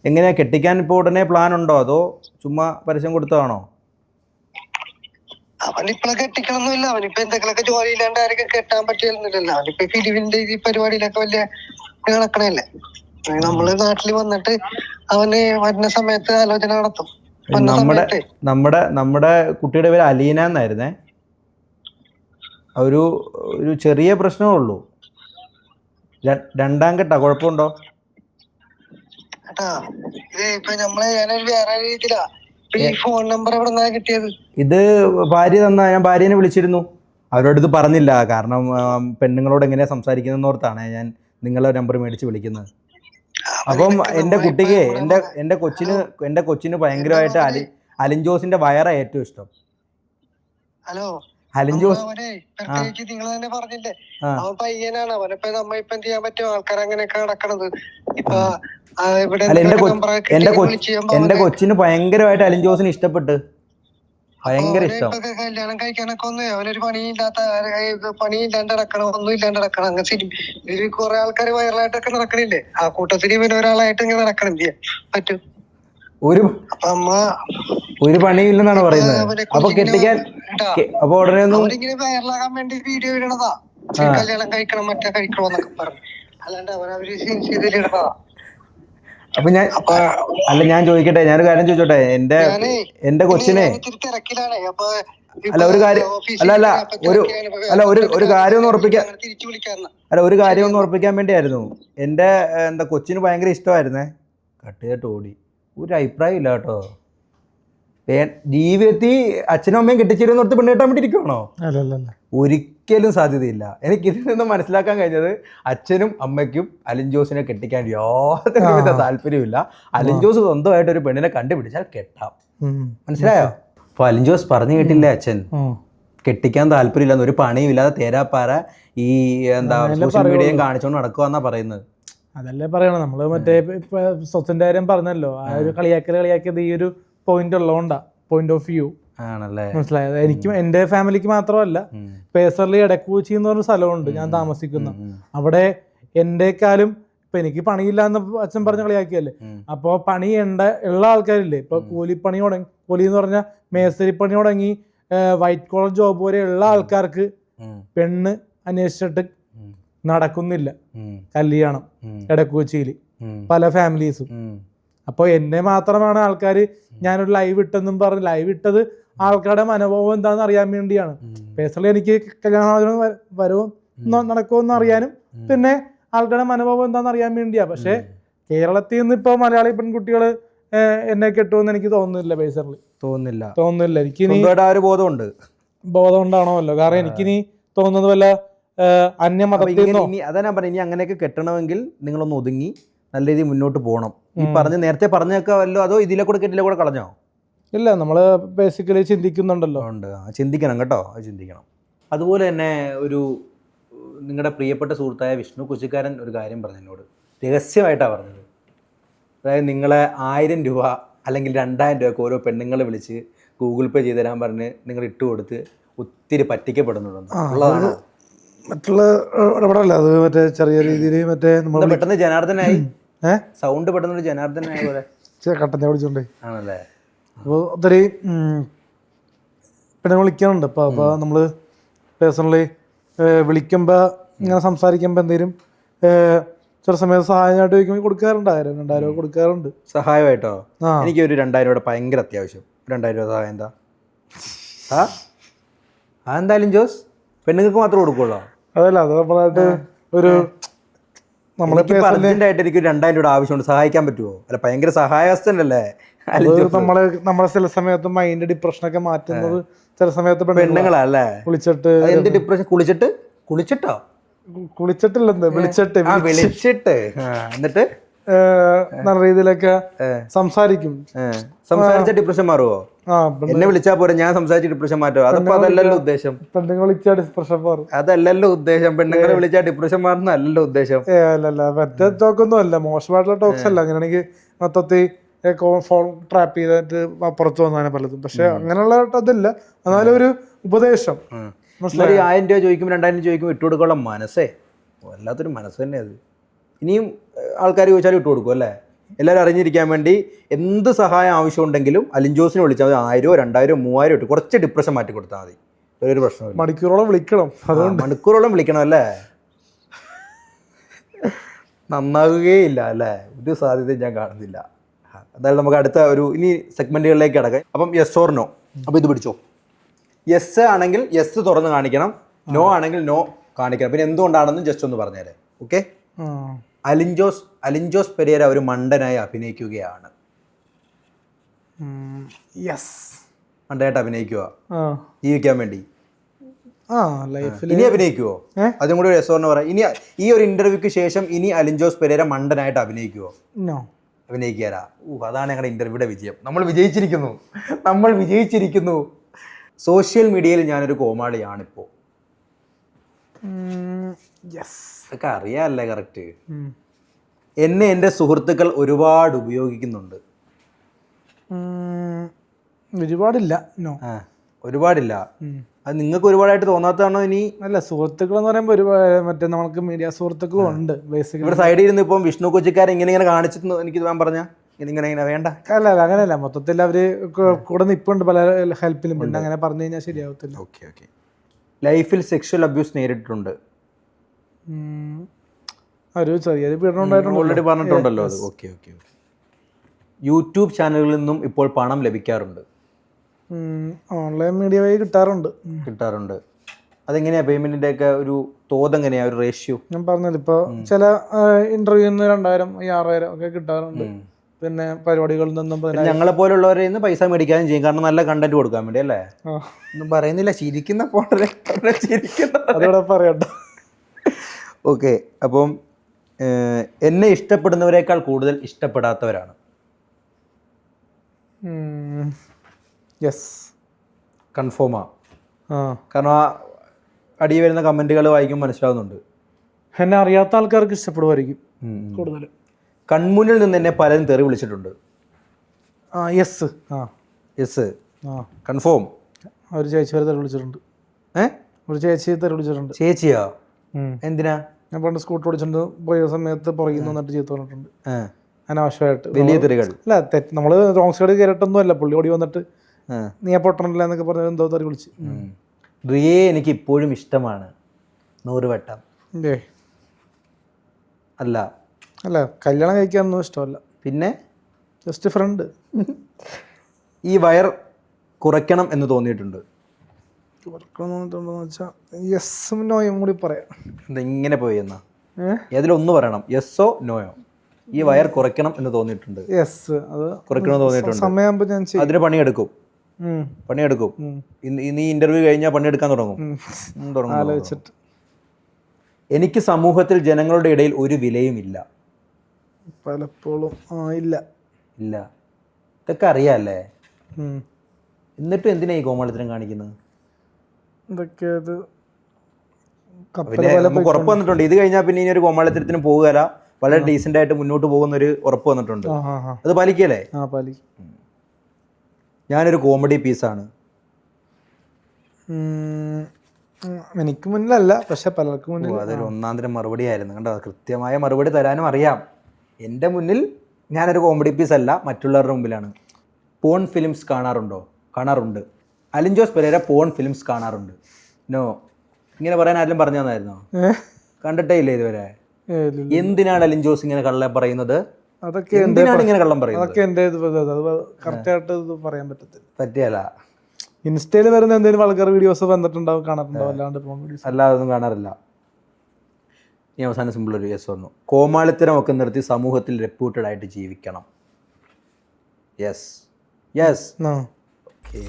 എങ്ങനെയാ കെട്ടിക്കാൻ ഇപ്പൊ ഉടനെ പ്ലാൻ ഉണ്ടോ, അതോ ചുമ്മാ പരസ്യം കൊടുത്തതാണോ? അവനിപ്പോ കെട്ടിക്കണമെന്നില്ല. അവനിപ്പോ എന്തെങ്കിലുമൊക്കെ ജോലി ഇല്ലാണ്ട് ആരൊക്കെ കെട്ടാൻ പറ്റിയിരുന്നില്ലല്ലോ. അവനിപ്പോ ഫിലിമിന്റെ ഈ പരിപാടിയിലൊക്കെ വലിയ നടക്കണല്ലേ. നമ്മള് നാട്ടിൽ വന്നിട്ട് അവന് വരുന്ന സമയത്ത് ആലോചന നടത്തും. നമ്മുടെ കുട്ടിയുടെ പേര് അലീന എന്നായിരുന്നേ. ഒരു ചെറിയ പ്രശ്നമേ ഉള്ളൂ. രണ്ടാം കെട്ടാ, കുഴപ്പമുണ്ടോ? ഇത് ഭാര്യ തന്ന, ഞാൻ ഭാര്യനെ വിളിച്ചിരുന്നു. അവരോട് ഇത് പറഞ്ഞില്ല, കാരണം പെണ്ണുങ്ങളോട് എങ്ങനെയാ സംസാരിക്കുന്നതെന്ന് ഓർത്താണ് ഞാൻ നിങ്ങളെ നമ്പർ മേടിച്ച് വിളിക്കുന്നത്. അപ്പം എൻ്റെ കുട്ടിക്ക് എൻ്റെ കൊച്ചിന് ഭയങ്കരമായിട്ട് അലിൻ ജോസിന്റെ വയറാ ഏറ്റവും ഇഷ്ടം. അലിൻ ജോസ് നിങ്ങൾ തന്നെ പറഞ്ഞില്ലേ, അവൻ പയ്യനാണ്. അവനിപ്പോ നമ്മ ഇപ്പൊ എന്ത് ചെയ്യാൻ പറ്റും? ആൾക്കാർ അങ്ങനെയൊക്കെ നടക്കണത്. ഇപ്പൊ എന്റെ കൊച്ചിന് ഭയങ്കരമായിട്ട് അലിൻ ജോസിന് ഇഷ്ടപ്പെട്ട്, ഭയങ്കര ഇഷ്ടം. കല്യാണം കഴിക്കാനൊക്കെ ഒന്നും അവനൊരു പണിയില്ലാണ്ട് നടക്കണം, ഒന്നും ഇല്ലാണ്ട് നടക്കണം. അങ്ങനെ ഇതിൽ കുറെ ആൾക്കാർ വൈറലായിട്ടൊക്കെ നടക്കണില്ലേ? ആ കൂട്ടത്തിൽ ഇവന് ഒരാളായിട്ട് ഇങ്ങനെ നടക്കണം. എന്ത് ചെയ്യാൻ പറ്റും? ഒരു പണിയില്ലെന്നാണ് പറയുന്നത്. അപ്പൊ കെട്ടിക്കാൻ അപ്പൊ ഉടനെ അവരിങ്ങനെ വൈറലാകാൻ വേണ്ടി വീഡിയോ ഇടണതാ. കല്യാണം കഴിക്കണം, മറ്റേ കഴിക്കണോന്നൊക്കെ പറഞ്ഞു. അല്ലാണ്ട് അവരവര് ഇതിലിടണതാ. അപ്പൊ ഞാൻ ചോദിക്കട്ടെ, ഞാനൊരു കാര്യം ചോദിച്ചോട്ടെ. എന്റെ കൊച്ചിനെ ഒരു കാര്യം ഒന്ന് ഉറപ്പിക്കാൻ വേണ്ടിയായിരുന്നു. എന്താ കൊച്ചിന് ഭയങ്കര ഇഷ്ടമായിരുന്നേ. കട്ട് ഓടി. ഒരു അഭിപ്രായം ഇല്ല കേട്ടോ. ജീവിതത്തിൽ അച്ഛനും അമ്മയും കെട്ടിച്ചേരുന്ന ഓർത്ത് പെണ്ണ് കെട്ടാൻ വേണ്ടി ഇരിക്കുവാണോ? ഒരിക്കലും സാധ്യതയില്ല. എനിക്കിതിൽ നിന്ന് മനസ്സിലാക്കാൻ കഴിഞ്ഞത് അച്ഛനും അമ്മയ്ക്കും അലിൻ ജോസിനെ കെട്ടിക്കാൻ യാതൊരുവിധ താല്പര്യമില്ല. അലിൻ ജോസ് സ്വന്തമായിട്ട് ഒരു പെണ്ണിനെ കണ്ടുപിടിച്ചാൽ കെട്ടാം. മനസ്സിലായോ? അപ്പൊ അലിൻ ജോസ് പറഞ്ഞു കേട്ടില്ലേ, അച്ഛൻ കെട്ടിക്കാൻ താല്പര്യമില്ലെന്ന്, ഒരു പണിയും ഇല്ലാതെ തേരാപ്പാര ഈ സോഷ്യൽ മീഡിയയും കാണിച്ചോണ്ട് നടക്കുവാന്നാ പറയുന്നത്. അതല്ലേ പറയണം. നമ്മള് മറ്റേ സ്വത്തിന്റെ കാര്യം പറഞ്ഞല്ലോ, ആ ഒരു കളിയാക്കിയത് ഈ ഒരു പോയിന്റ് ഉള്ളതുകൊണ്ടാ, പോയിന്റ് ഓഫ് വ്യൂ. ആണല്ലേ? മനസ്സിലായത്. എനിക്കും എൻ്റെ ഫാമിലിക്ക് മാത്രമല്ല, പേസറിൽ എടക്കൂച്ചി എന്ന് പറഞ്ഞ സ്ഥലമുണ്ട് ഞാൻ താമസിക്കുന്ന. അവിടെ എൻ്റെക്കാളും ഇപ്പൊ എനിക്ക് പണിയില്ല എന്ന് അച്ഛൻ പറഞ്ഞ കളിയാക്കിയല്ലേ. അപ്പൊ പണി ഉള്ള ആൾക്കാരില്ലേ, ഇപ്പൊ കൂലി എന്ന് പറഞ്ഞാൽ മേസ്തിരി പണി തുടങ്ങി വൈറ്റ് കോളർ ജോബ് പോലെയുള്ള ആൾക്കാർക്ക് പെണ്ണ് അന്വേഷിച്ചിട്ട് നടക്കുന്നില്ല കല്യാണം എടക്കുവച്ചിയിൽ പല ഫാമിലീസും. അപ്പോൾ എന്നെ മാത്രമാണ് ആൾക്കാർ ഞാനൊരു ലൈവ് ഇട്ടെന്നും പറഞ്ഞ് ലൈവ് ഇട്ടത് ആൾക്കാരുടെ മനോഭാവം എന്താണെന്ന് അറിയാൻ വേണ്ടിയാണ്. പേഴ്സണലി എനിക്ക് കല്യാണാലോചന വരവും നടക്കുമെന്ന് അറിയാനും പിന്നെ ആൾക്കാരുടെ മനോഭാവം എന്താണെന്ന് അറിയാൻ വേണ്ടിയാ. പക്ഷെ കേരളത്തിൽ നിന്ന് ഇപ്പോൾ മലയാളി പെൺകുട്ടികൾ എന്നെ കെട്ടുമെന്ന് എനിക്ക് തോന്നുന്നില്ല. പേഴ്സണലി തോന്നുന്നില്ല. എനിക്കിനി ബോധം ഉണ്ടാണോല്ലോ. കാരണം എനിക്കിനി തോന്നുന്നത് വല്ല അന്യമതത്തിൽ നിന്നോ. അതാ ഞാൻ പറഞ്ഞു, ഇനി അങ്ങനെയൊക്കെ കെട്ടണമെങ്കിൽ നിങ്ങളൊന്ന് ഒതുങ്ങി നല്ല രീതിയിൽ മുന്നോട്ട് പോകണം. ഈ പറഞ്ഞ് നേരത്തെ പറഞ്ഞൊക്കെ വല്ലോ അതോ ഇതിലെ കൂടെ കെട്ടിലെ കൂടെ കളഞ്ഞോ? ഇല്ല, നമ്മൾ ബേസിക്കലി ചിന്തിക്കുന്നുണ്ടല്ലോ. ഉണ്ട്, ചിന്തിക്കണം കേട്ടോ, അത് ചിന്തിക്കണം. അതുപോലെ തന്നെ ഒരു നിങ്ങളുടെ പ്രിയപ്പെട്ട സുഹൃത്തായ വിഷ്ണു കൊച്ചിക്കാരൻ ഒരു കാര്യം പറഞ്ഞു എന്നോട്, രഹസ്യമായിട്ടാണ് പറഞ്ഞത്. അതായത് നിങ്ങളെ 1000 രൂപ അല്ലെങ്കിൽ 2000 രൂപയ്ക്ക് ഓരോ പെണ്ണുങ്ങളെ വിളിച്ച് ഗൂഗിൾ പേ ചെയ്ത് തരാൻ പറഞ്ഞ് നിങ്ങൾ ഇട്ട് കൊടുത്ത് ഒത്തിരി പറ്റിക്കപ്പെടുന്നുണ്ടെന്ന്. ഉള്ളതാണോ? മറ്റുള്ള ഇടപെടല്ല, അത് മറ്റേ ചെറിയ രീതിയിൽ മറ്റേ പെട്ടെന്ന് ജനാർദ്ദനായി സൗണ്ട് പെട്ടെന്ന് ജനാർദ്ദനായ പോലെ കട്ടനെ വിളിച്ചോണ്ടേ ആണല്ലേ. അപ്പോൾ ഒത്തിരി പെണ്ണുങ്ങൾ വിളിക്കാനുണ്ട്. അപ്പോൾ നമ്മൾ പേഴ്സണലി വിളിക്കുമ്പോൾ ഇങ്ങനെ സംസാരിക്കുമ്പോൾ എന്തെങ്കിലും ചില സമയത്ത് സഹായമായിട്ട് ചോദിക്കുമ്പോൾ കൊടുക്കാറുണ്ട്. 1000-2000 രൂപ കൊടുക്കാറുണ്ട് സഹായമായിട്ടോ. എനിക്ക് ഒരു 2000 രൂപ ഭയങ്കര അത്യാവശ്യം. 2000 രൂപ സഹായം എന്താ? എന്തായാലും ജോസ് പെണ്ണുങ്ങൾക്ക് മാത്രമേ കൊടുക്കുള്ളൂ? അതല്ല, അത് നമ്മളായിട്ട് ഒരു അർജന്റായിട്ട് എനിക്ക് 2000 രൂപ ആവശ്യമുണ്ട്, സഹായിക്കാൻ പറ്റുമോ? അല്ല, ഭയങ്കര സഹായസ്ഥനല്ലേ നമ്മളെ ചില സമയത്ത് മൈൻഡ് ഡിപ്രഷനൊക്കെ മാറ്റുന്നത് ചില സമയത്ത് പെണ്ണുങ്ങളല്ലേ. കുളിച്ചിട്ട് എന്ത് ഡിപ്രഷൻ? കുളിച്ചിട്ടോ? കുളിച്ചിട്ടില്ലെന്ന് വിളിച്ചിട്ട് എന്നിട്ട് നല്ല രീതിയിലൊക്കെ സംസാരിക്കും. സംസാരിച്ച ഡിപ്രഷൻ മാറുമോ? എന്നെ വിളിച്ചാ പോരെ, ഞാൻ സംസാരിച്ച ഡിപ്രഷൻ മാറ്റുമോ? അതപ്പോ അതല്ലല്ലോ ഉദ്ദേശം. പെണ്ണുങ്ങൾ വിളിച്ചാൽ ഡിപ്രഷൻ മാറും, അതല്ലല്ലോ ഉദ്ദേശം. പെണ്ണുങ്ങളെ വിളിച്ചാൽ ഡിപ്രഷൻ മാറുന്ന അല്ലല്ലോ ഉദ്ദേശം. അല്ലല്ല, മറ്റേ ടോക്കൊന്നും അല്ല, മോശമായിട്ടുള്ള ടോക്സ് അല്ല. അങ്ങനെയാണെങ്കിൽ മൊത്തത്തിൽ ഫോൺ ട്രാപ്പ് ചെയ്തിട്ട് പുറത്തു വന്നാണ് പലതും. പക്ഷെ അങ്ങനെയുള്ള അതില്ല. എന്നാലും ഒരു ഉപദേശം. 1000 രൂപ ചോദിക്കും, 2000 ചോദിക്കും, ഇട്ട് കൊടുക്കാനുള്ള മനസ്സേ വല്ലാത്തൊരു മനസ്സ് തന്നെ അത്. ഇനിയും ആൾക്കാർ ചോദിച്ചാലും ഇട്ട് കൊടുക്കും അല്ലേ? എല്ലാവരും അറിഞ്ഞിരിക്കാൻ വേണ്ടി എന്ത് സഹായം ആവശ്യമുണ്ടെങ്കിലും അലിൻജോസിനെ വിളിച്ചാൽ മതി. 1000, 2000, 3000 ഇട്ട് കുറച്ച് ഡിപ്രഷൻ മാറ്റി കൊടുത്താൽ മതി. ഒരു പ്രശ്നമില്ല. മണിക്കൂറോളം വിളിക്കണം. മണിക്കൂറോളം വിളിക്കണം അല്ലേ? നന്നാകുകയില്ല അല്ലേ? ഒരു സാധ്യതയും ഞാൻ കാണുന്നില്ല. എന്തായാലും നമുക്ക് അടുത്ത ഒരു ഇനി സെഗ്മെന്റുകളിലേക്ക് കിടക്കാം. അപ്പം യെസ് ഓർ നോ. അപ്പോൾ ഇത് പിടിച്ചോ. യെസ് ആണെങ്കിൽ യെസ് തുറന്ന് കാണിക്കണം, നോ ആണെങ്കിൽ നോ കാണിക്കണം. പിന്നെ എന്തുകൊണ്ടാണെന്നും ജസ്റ്റ് ഒന്ന് പറഞ്ഞേരെ. ഓക്കെ. അലിൻജോസ് പെരേര ഒരു മണ്ടനായി അഭിനയിക്കുകയാണ്. മണ്ടനായിട്ട് അഭിനയിക്കുക ജീവിക്കാൻ വേണ്ടി. ഇനി അഭിനയിക്കുവോ? അതും കൂടി യെസ് ഓർ നോ പറയാം. ഇനി ഈ ഒരു ഇന്റർവ്യൂക്ക് ശേഷം ഇനി അലിൻജോസ് പെരേര മണ്ടനായിട്ട് അഭിനയിക്കുവോ? അഭിനയിക്കാരാ? അതാണ് ഞങ്ങളുടെ ഇന്റർവ്യൂയുടെ വിജയം. നമ്മൾ വിജയിച്ചിരിക്കുന്നു. സോഷ്യൽ മീഡിയയിൽ ഞാനൊരു കോമാളിയാണിപ്പോൾ. അതൊക്കെ അറിയാമല്ലേ? കറക്റ്റ്. എന്നെ എൻ്റെ സുഹൃത്തുക്കൾ ഒരുപാട് ഉപയോഗിക്കുന്നുണ്ട്. ഒരുപാടില്ല. അത് നിങ്ങൾക്ക് ഒരുപാടായിട്ട് തോന്നാത്തതാണോ? ഇനി അല്ല, സുഹൃത്തുക്കൾ എന്ന് പറയുമ്പോൾ ഒരുപാട് മറ്റേ നമുക്ക് മീഡിയ സുഹൃത്തുക്കളും ഉണ്ട്. ബേസിക്കലി ഇവിടെ സൈഡിൽ ഇരുന്ന് ഇപ്പം വിഷ്ണു കൊച്ചിക്കാരൻ ഇങ്ങനെ കാണിച്ചിട്ട് എനിക്ക് ഞാൻ പറഞ്ഞ ഇങ്ങനെ വേണ്ട. അല്ല, അങ്ങനെയല്ല. മൊത്തത്തിൽ അവര് കൂടെ നിൽപ്പുണ്ട് പല ഹെൽപ്പിലും. പിന്നെ അങ്ങനെ പറഞ്ഞു കഴിഞ്ഞാൽ ശരിയാവത്തില്ല. ഓക്കെ. ലൈഫിൽ സെക്ഷൽ അബ്യൂസ് നേരിട്ടിട്ടുണ്ട്? ഒരു ചെറിയൊരു പീഡനം ഓൾറെഡി പറഞ്ഞിട്ടുണ്ടല്ലോ അത്. ഓക്കെ. യൂട്യൂബ് ചാനലുകളിൽ നിന്നും ഇപ്പോൾ പണം ലഭിക്കാറുണ്ട്? ഓൺലൈൻ മീഡിയ വഴി കിട്ടാറുണ്ട്. അതെങ്ങനെയാ? പേയ്മെന്റിന്റെ ഒക്കെ ഒരു തോത് എങ്ങനെയാ? ഒരു റേഷ്യോ ഞാൻ പറഞ്ഞല്ലോ. ഇപ്പോൾ ചില ഇന്റർവ്യൂന്ന് 2000, 6000 ഒക്കെ കിട്ടാറുണ്ട്. പിന്നെ പരിപാടികളിൽ നിന്നും ഞങ്ങളെ പോലുള്ളവരെ നിന്ന് പൈസ മേടിക്കാനും ചെയ്യും. കാരണം നല്ല കണ്ടന്റ് കൊടുക്കാൻ വേണ്ടി അല്ലേ? ഒന്നും പറയുന്നില്ല, ചിരിക്കുന്ന പോട്ടെ. അതോടെ പറയണ്ട. ഓക്കെ. അപ്പം എന്നെ ഇഷ്ടപ്പെടുന്നവരെക്കാൾ കൂടുതൽ ഇഷ്ടപ്പെടാത്തവരാണ്? യെസ്. കൺഫേമാ? കാരണം ആ അടി വരുന്ന കമന്റുകൾ വായിക്കുമ്പോൾ മനസ്സിലാവുന്നുണ്ട്. എന്നെ അറിയാത്ത ആൾക്കാർക്ക് ഇഷ്ടപ്പെടുമായിരിക്കും കൂടുതൽ. കൺമുന്നിൽ നിന്ന് എന്നെ പലരും തെറി വിളിച്ചിട്ടുണ്ട്? യെസ്. കൺഫേം. ഒരു ചേച്ചി വരെ തെറി വിളിച്ചിട്ടുണ്ട്. ഒരു ചേച്ചി തെറി വിളിച്ചിട്ടുണ്ട്. ചേച്ചിയാ? എന്തിനാ? ഞാൻ പണ്ട് സ്കൂട്ടർ ഓടിച്ചിട്ടുണ്ട് പോയ സമയത്ത് പുറകിൽ നിന്നിട്ട് ചീത്ത പറഞ്ഞിട്ടുണ്ട് അനാവശ്യമായിട്ട്. വലിയ തെറികൾ? അല്ല, നമ്മള് റോങ് സൈഡ് കയറിയിട്ടൊന്നും അല്ല. പുള്ളി ഓടി വന്നിട്ട് നീ ആ പൊട്ടണില്ല എന്നൊക്കെ പറഞ്ഞ എന്തോ തെറി വിളിച്ച്. റിയയെ എനിക്ക് ഇപ്പോഴും ഇഷ്ടമാണ് 100 വട്ടം. അല്ല അല്ല കല്യാണം കഴിക്കാനൊന്നും ഇഷ്ടമല്ല, പിന്നെ ജസ്റ്റ് ഫ്രണ്ട്. ഈ വയർ കുറയ്ക്കണം എന്ന് തോന്നിയിട്ടുണ്ട്? വെച്ചാൽ യെസ്സും നോയും കൂടി പറയാം. എന്താ ഇങ്ങനെ പോയി എന്നാ ഏതിലൊന്ന് പറയണം, യെസ്സോ നോയോ? ഈ വയർ കുറയ്ക്കണം എന്ന് തോന്നിയിട്ടുണ്ട്? യെസ്, അത് കുറയ്ക്കണമെന്ന് തോന്നിയിട്ടുണ്ട്. സമയമാകുമ്പോൾ ഞാൻ ചെയ്യും. അതിന് പണിയെടുക്കും. ഇന്ന് ഈ ഇന്റർവ്യൂ കഴിഞ്ഞാൽ പണിയെടുക്കാൻ തുടങ്ങും. ആലോചിച്ചിട്ട്. എനിക്ക് സമൂഹത്തിൽ ജനങ്ങളുടെ ഇടയിൽ ഒരു വിലയുമില്ല. പലപ്പോഴും ഇല്ല. ഇതൊക്കെ അറിയാല്ലേ, എന്നിട്ടും എന്തിനാ ഈ കോമാളിത്തരം കാണിക്കുന്നത്? ഇതൊക്കെ നമുക്ക് ഉറപ്പ് വന്നിട്ടുണ്ട്, ഇത് കഴിഞ്ഞാൽ പിന്നെ ഇനി ഒരു കോമാളിത്തരത്തിന് പോകുകയല്ല, വളരെ ഡീസന്റ് ആയിട്ട് മുന്നോട്ട് പോകുന്നൊരു ഉറപ്പ് വന്നിട്ടുണ്ട്. അത് പാലിക്കല്ലേ? ഞാനൊരു കോമഡി പീസാണ്. എനിക്ക് മുന്നിലല്ല, പക്ഷെ പലർക്കും മുന്നിൽ. അതൊരു ഒന്നാന്തരം മറുപടി ആയിരുന്നു കണ്ടോ. കൃത്യമായ മറുപടി തരാനും അറിയാം. എൻ്റെ മുന്നിൽ ഞാനൊരു കോമഡി പീസ് അല്ല, മറ്റുള്ളവരുടെ മുമ്പിലാണ്. പോൺ ഫിലിംസ് കാണാറുണ്ട്. അലിൻ ജോസ് പെരേര പോൺ ഫിലിംസ് കാണാറുണ്ട്. നോ, ഇങ്ങനെ പറയാൻ ആരെങ്കിലും പറഞ്ഞു തന്നായിരുന്നോ? കണ്ടിട്ടേ ഇല്ല ഇതുവരെ. എന്തിനാണ് അലിൻ ജോസ് ഇങ്ങനെ കള്ളം പറയുന്നത്? എന്തിനാണ് ഇങ്ങനെ കള്ളം പറയുന്നത്? പറയാൻ പറ്റത്തില്ല. പറ്റിയല്ല. ഇൻസ്റ്റയിൽ വരുന്ന എന്തെങ്കിലും വൾഗർ വീഡിയോസ് വന്നിട്ടുണ്ടാവും, കാണാറുണ്ടാവും, അല്ലാതെ ഒന്നും കാണാറില്ല. ഈ അവസാനം സിമ്പിൾ ഒരു യെസ് വന്നു. കോമാളിത്തരം ഒക്കെ നിർത്തി സമൂഹത്തിൽ റെപ്യൂട്ടഡ് ആയിട്ട് ജീവിക്കണം. യെസ്. ഓക്കേ.